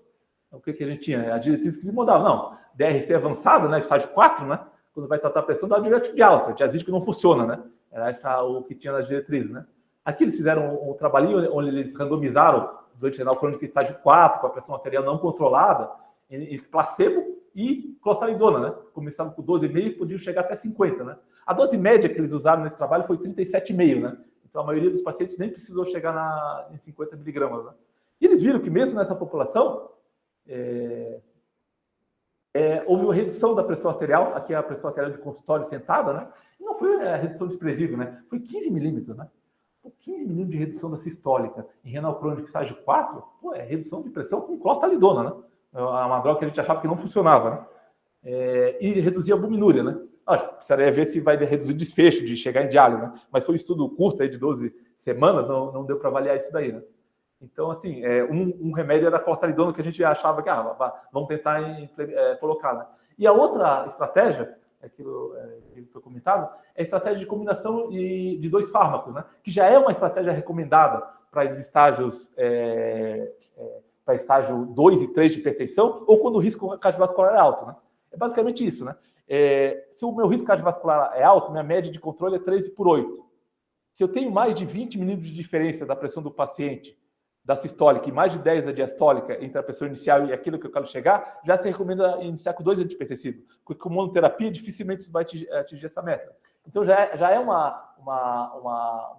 o que a gente tinha? A diretriz que mudava. Não, DRC avançado, né? Estágio 4, né? Quando vai tratar a pressão, dá diurético de alça. O tiazídico não funciona, né? Era o que tinha nas diretrizes, né? Aqui eles fizeram um trabalhinho onde eles randomizaram doente renal crônico estágio 4, com a pressão arterial não controlada, entre placebo e cloftalidona, né? Começavam com 12,5 e podiam chegar até 50, né? A dose média que eles usaram nesse trabalho foi 37,5, né? Então a maioria dos pacientes nem precisou chegar em 50 miligramas, né? E eles viram que mesmo nessa população, houve uma redução da pressão arterial, aqui é a pressão arterial de consultório sentada, né? E não foi a redução desprezível, né? Foi 15 milímetros, né? 15 milímetros de redução da sistólica em renal crônico estágio 4, é redução de pressão com cloftalidona, né? É uma droga que a gente achava que não funcionava, né? E reduzir a albuminúria, né? Precisaria ver se vai reduzir o desfecho de chegar em diálise, né? Mas foi um estudo curto aí de 12 semanas, não deu para avaliar isso daí, né? Então, assim, um remédio era a cloftalidona que a gente achava que vamos tentar colocar, né? E a outra estratégia, aquilo que foi comentado, é a estratégia de combinação de dois fármacos, né? Que já é uma estratégia recomendada para os estágios, para estágio 2 e 3 de hipertensão, ou quando o risco cardiovascular é alto, né? É basicamente isso, né? Se o meu risco cardiovascular é alto, minha média de controle é 13/8. Se eu tenho mais de 20 milímetros de diferença da pressão do paciente, da sistólica, e mais de 10 da diastólica entre a pressão inicial e aquilo que eu quero chegar, já se recomenda iniciar com 2 antihipertensivos, porque com monoterapia dificilmente vai atingir essa meta. Então já é uma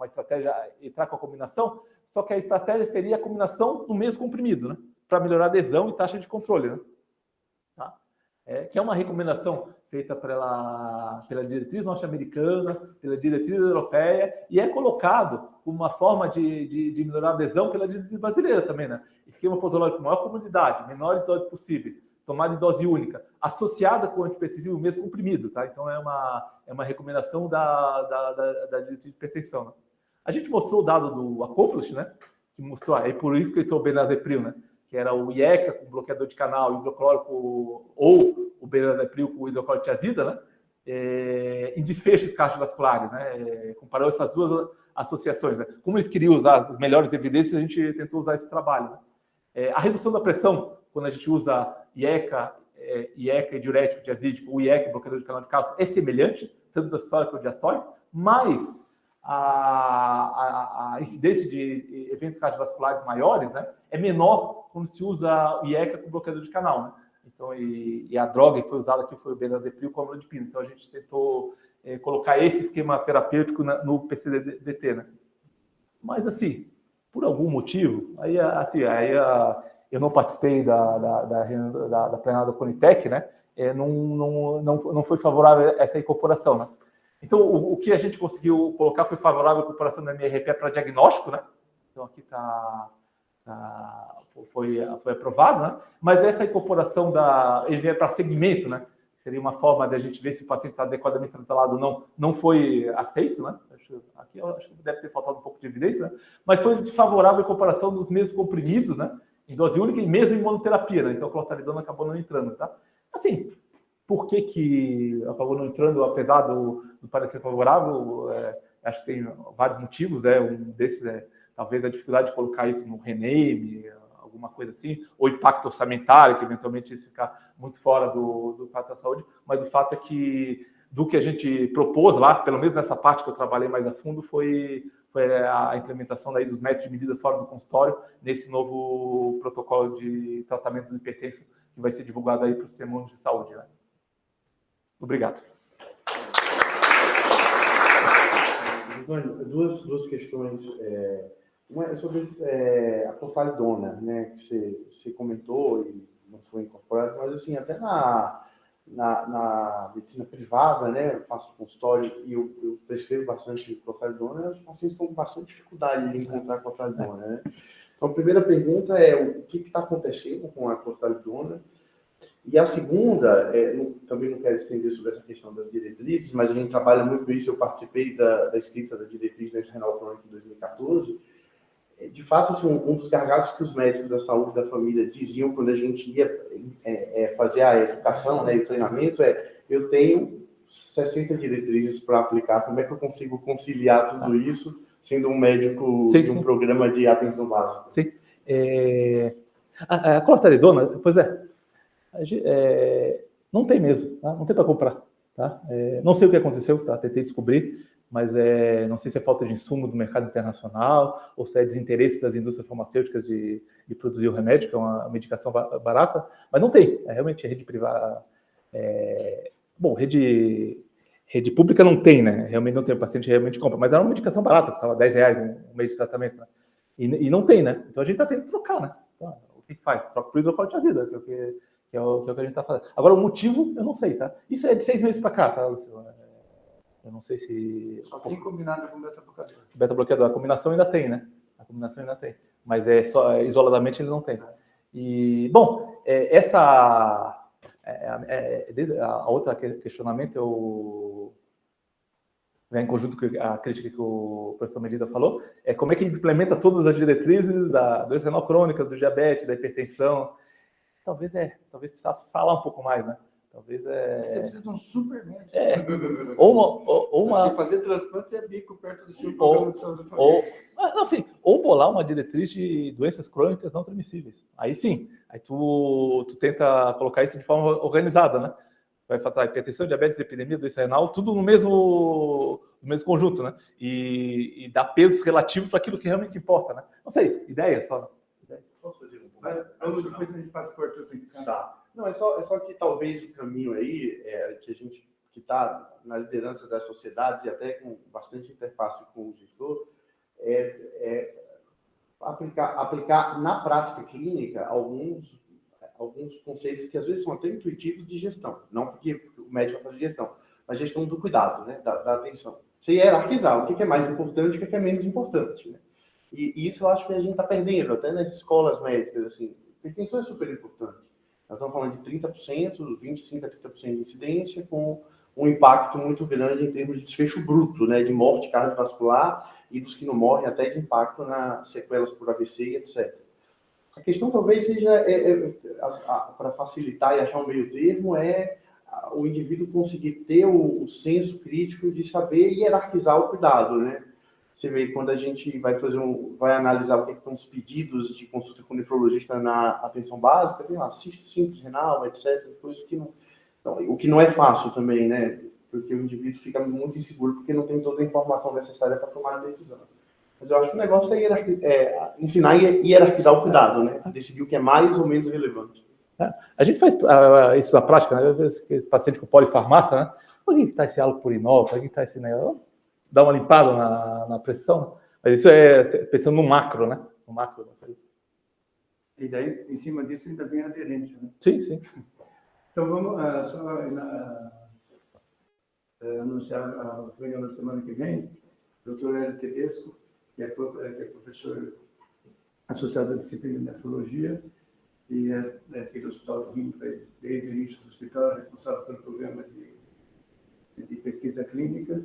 estratégia entrar com a combinação, só que a estratégia seria a combinação do mesmo comprimido, né? Para melhorar a adesão e taxa de controle, né? Tá? Que é uma recomendação feita pela diretriz norte-americana, pela diretriz europeia, e é colocado como uma forma de melhorar a adesão pela diretriz brasileira também, né? Esquema podológico, maior comunidade, menores doses possíveis, tomada em dose única, associada com o antihipertensivo mesmo comprimido, tá? Então é uma recomendação da diretriz de hipertensão, né? A gente mostrou o dado do Accomplish, né? Que mostrou, por isso que entrou o benazepril, né? Que era o IECA com bloqueador de canal, hidroclórico, ou o benazepril com hidroclorotiazida, né? Em desfechos cardiovasculares, né? Comparou essas duas associações, né? Como eles queriam usar as melhores evidências, a gente tentou usar esse trabalho, né? A redução da pressão, quando a gente usa IECA e diurético tiazídico, o IECA, bloqueador de canal de cálcio, é semelhante, tanto sistólico quanto diastólico, mas a incidência de eventos cardiovasculares maiores, né, é menor quando se usa o IECA com bloqueador de canal, né? Então, e a droga que foi usada aqui foi o benazepril com amlodipina. Então, a gente tentou colocar esse esquema terapêutico no PCDT, né? Mas, assim, por algum motivo, eu não participei da plenária da Conitec, né? Não foi favorável essa incorporação, né? Então, o que a gente conseguiu colocar foi favorável à incorporação da MRP para diagnóstico, né? Então, aqui está foi aprovado, né? Mas essa incorporação ele é para segmento, né? Seria uma forma de a gente ver se o paciente está adequadamente tratado ou não, não foi aceito, né? Aqui eu acho que deve ter faltado um pouco de evidência, né? Mas foi desfavorável a incorporação dos mesmos comprimidos, né? Em dose única e mesmo em monoterapia, né? Então a clortalidona acabou não entrando, tá? Assim, por que acabou não entrando, apesar do parecer favorável? Acho que tem vários motivos, né? Um desses é talvez a dificuldade de colocar isso no rename, alguma coisa assim, ou impacto orçamentário, que eventualmente isso ficar muito fora do quadro da saúde, mas o fato é que do que a gente propôs lá, pelo menos nessa parte que eu trabalhei mais a fundo, foi a implementação daí dos métodos de medida fora do consultório, nesse novo protocolo de tratamento do hipertenso, que vai ser divulgado aí para o Sistema Único de Saúde, né? Obrigado. Antônio, duas questões. Uma é sobre a clortalidona, né, que você comentou e não foi incorporado, mas assim, até na medicina privada, né, eu faço consultório e eu prescrevo bastante clortalidona, os pacientes estão com bastante dificuldade de encontrar clortalidona, né? Então, a primeira pergunta é o que está acontecendo com a clortalidona? E a segunda, também não quero estender sobre essa questão das diretrizes, mas a gente trabalha muito isso, eu participei da escrita da diretriz da renal crônica em 2014. De fato, assim, um dos gargalos que os médicos da saúde da família diziam quando a gente ia fazer a educação, né, e o treinamento, eu tenho 60 diretrizes para aplicar, como é que eu consigo conciliar tudo isso, sendo um médico de um programa de atenção básica? Sim. A clortalidona, pois não tem mesmo, tá? Não tem para comprar, tá? Não sei o que aconteceu, tá? Tentei descobrir, mas não sei se é falta de insumo do mercado internacional ou se é desinteresse das indústrias farmacêuticas de produzir o remédio, que é uma medicação barata, mas não tem. Realmente rede privada. Bom, rede pública não tem, né? Realmente não tem, o paciente realmente compra, mas era uma medicação barata, custava R$10 um mês de tratamento, né? E não tem, né? Então a gente está tendo que trocar, né? Então, o que faz? Troca por hidrocorticoide, que é o que a gente está fazendo. Agora, o motivo, eu não sei, tá? Isso é de 6 meses para cá, tá, Luciano? Eu não sei se... Só tem combinado com beta-bloqueador. Beta-bloqueador, a combinação ainda tem, né? A combinação ainda tem. Mas isoladamente ele não tem. E, bom, a outra questionamento, em conjunto com a crítica que o professor Medida falou, é como é que implementa todas as diretrizes da doença renal crônica, do diabetes, da hipertensão. Talvez precisasse falar um pouco mais, né? Talvez Você precisa de um super médico. Se fazer transplante é bico perto do seu programa de saúde da família. Ou bolar uma diretriz de doenças crônicas não transmissíveis. Aí sim, aí tu tenta colocar isso de forma organizada, né? Vai tratar hipertensão, diabetes, epidemia, doença renal, tudo no mesmo conjunto, né? E dar pesos relativos para aquilo que realmente importa, né? Não sei, ideia só. Posso fazer um pouco? Depois a gente passa por Arthur para esse caso. Tá. Não, é só que talvez o caminho aí, que a gente que está na liderança das sociedades e até com bastante interface com o gestor, aplicar na prática clínica alguns conceitos que às vezes são até intuitivos de gestão, não porque o médico vai fazer gestão, mas gestão do cuidado, né, da atenção. Você hierarquizar o que é mais importante e o que é menos importante, né? E isso eu acho que a gente está perdendo, até nas escolas médicas, assim, hipertensão é super importante. Nós estamos falando de 30%, 25% a 30% de incidência, com um impacto muito grande em termos de desfecho bruto, né, de morte cardiovascular e dos que não morrem, até de impacto nas sequelas por AVC e etc. A questão talvez seja, para facilitar e achar um meio termo, o indivíduo conseguir ter o senso crítico de saber hierarquizar o cuidado, né? Você vê, quando a gente vai analisar o que são os pedidos de consulta com o nefrologista na atenção básica, tem lá, cisto simples renal, etc., coisas que não... Então, o que não é fácil também, né? Porque o indivíduo fica muito inseguro porque não tem toda a informação necessária para tomar a decisão. Mas eu acho que o negócio é ensinar a hierarquizar o cuidado, né? Decidir o que é mais ou menos relevante. A gente faz isso na prática, né? Esse paciente com polifarmácia, né? Por que está esse allopurinol? Por que está esse negócio? Dá uma limpada na pressão. Mas isso pensando no macro, né? No macro. E daí, em cima disso, ainda vem a aderência, né? Sim, sim. Então, vamos anunciar a reunião da semana que vem. Dr. Hélio Tedesco, que é professor associado à disciplina de nefrologia, e aqui do Hospital do Rim, desde o início do hospital, é responsável pelo programa de pesquisa clínica,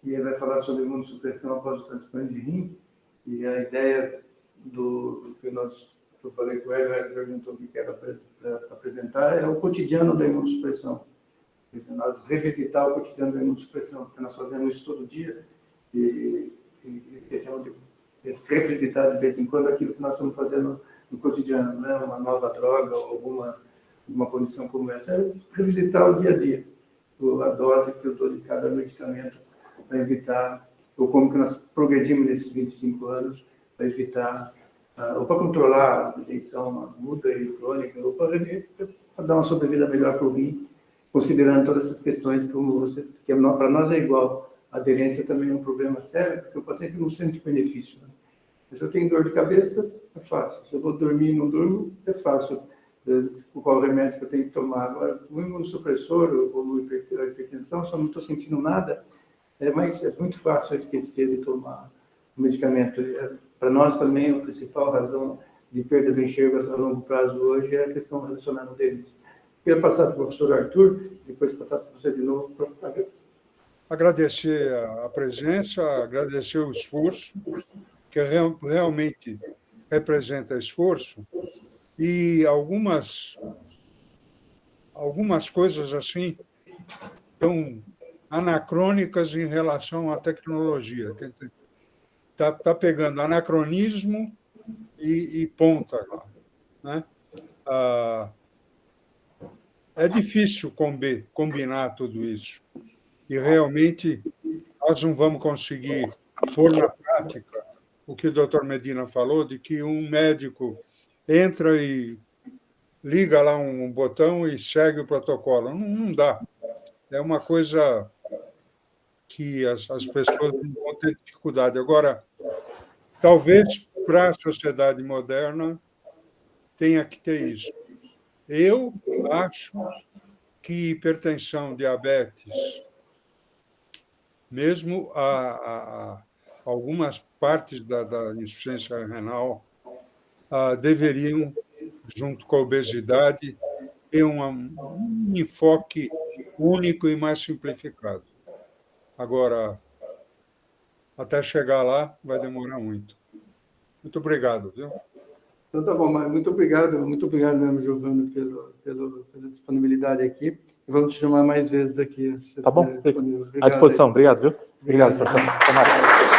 e ele vai falar sobre imunossupressão após o transplante de rim, e a ideia do que eu falei com ele perguntou o que era para apresentar, é o cotidiano da imunossupressão. Nós revisitar o cotidiano da imunossupressão, porque nós fazemos isso todo dia, e questão de revisitar de vez em quando aquilo que nós estamos fazendo no cotidiano, né? Uma nova droga ou alguma condição como essa, é revisitar o dia a dia, a dose que eu dou de cada medicamento para evitar, ou como que nós progredimos nesses 25 anos para evitar, ou para controlar a rejeição aguda e crônica, ou para dar uma sobrevida melhor para o rim, considerando todas essas questões que para nós é igual. A aderência também é um problema sério, porque o paciente não sente benefício. Né? Se eu tenho dor de cabeça, é fácil. Se eu vou dormir e não durmo, é fácil. Qual remédio que eu tenho que tomar? Agora, o imunossupressor ou a hipertensão, se eu não estou sentindo nada, é muito fácil esquecer de tomar o medicamento. Para nós também, a principal razão de perda do enxergo a longo prazo hoje é a questão relacionada à aderência. Quero passar para o professor Arthur, depois passar para você de novo. Agradecer a presença, agradecer o esforço, que realmente representa esforço, e algumas coisas assim tão anacrônicas em relação à tecnologia. Está pegando anacronismo e ponta lá, né? É difícil combinar tudo isso. E realmente nós não vamos conseguir pôr na prática o que o doutor Medina falou, de que um médico entra e liga lá um botão e segue o protocolo. Não dá. É uma coisa que as pessoas vão ter dificuldade. Agora, talvez para a sociedade moderna tenha que ter isso. Eu acho que hipertensão, diabetes, mesmo algumas partes da insuficiência renal deveriam, junto com a obesidade, ter um enfoque único e mais simplificado. Agora, até chegar lá, vai demorar muito. Muito obrigado, viu? Então, tá bom, mas muito obrigado mesmo, Giovano, pela disponibilidade aqui. Vamos te chamar mais vezes aqui. Tá bom? À disposição. Obrigado, viu? Obrigado, professor. Até mais.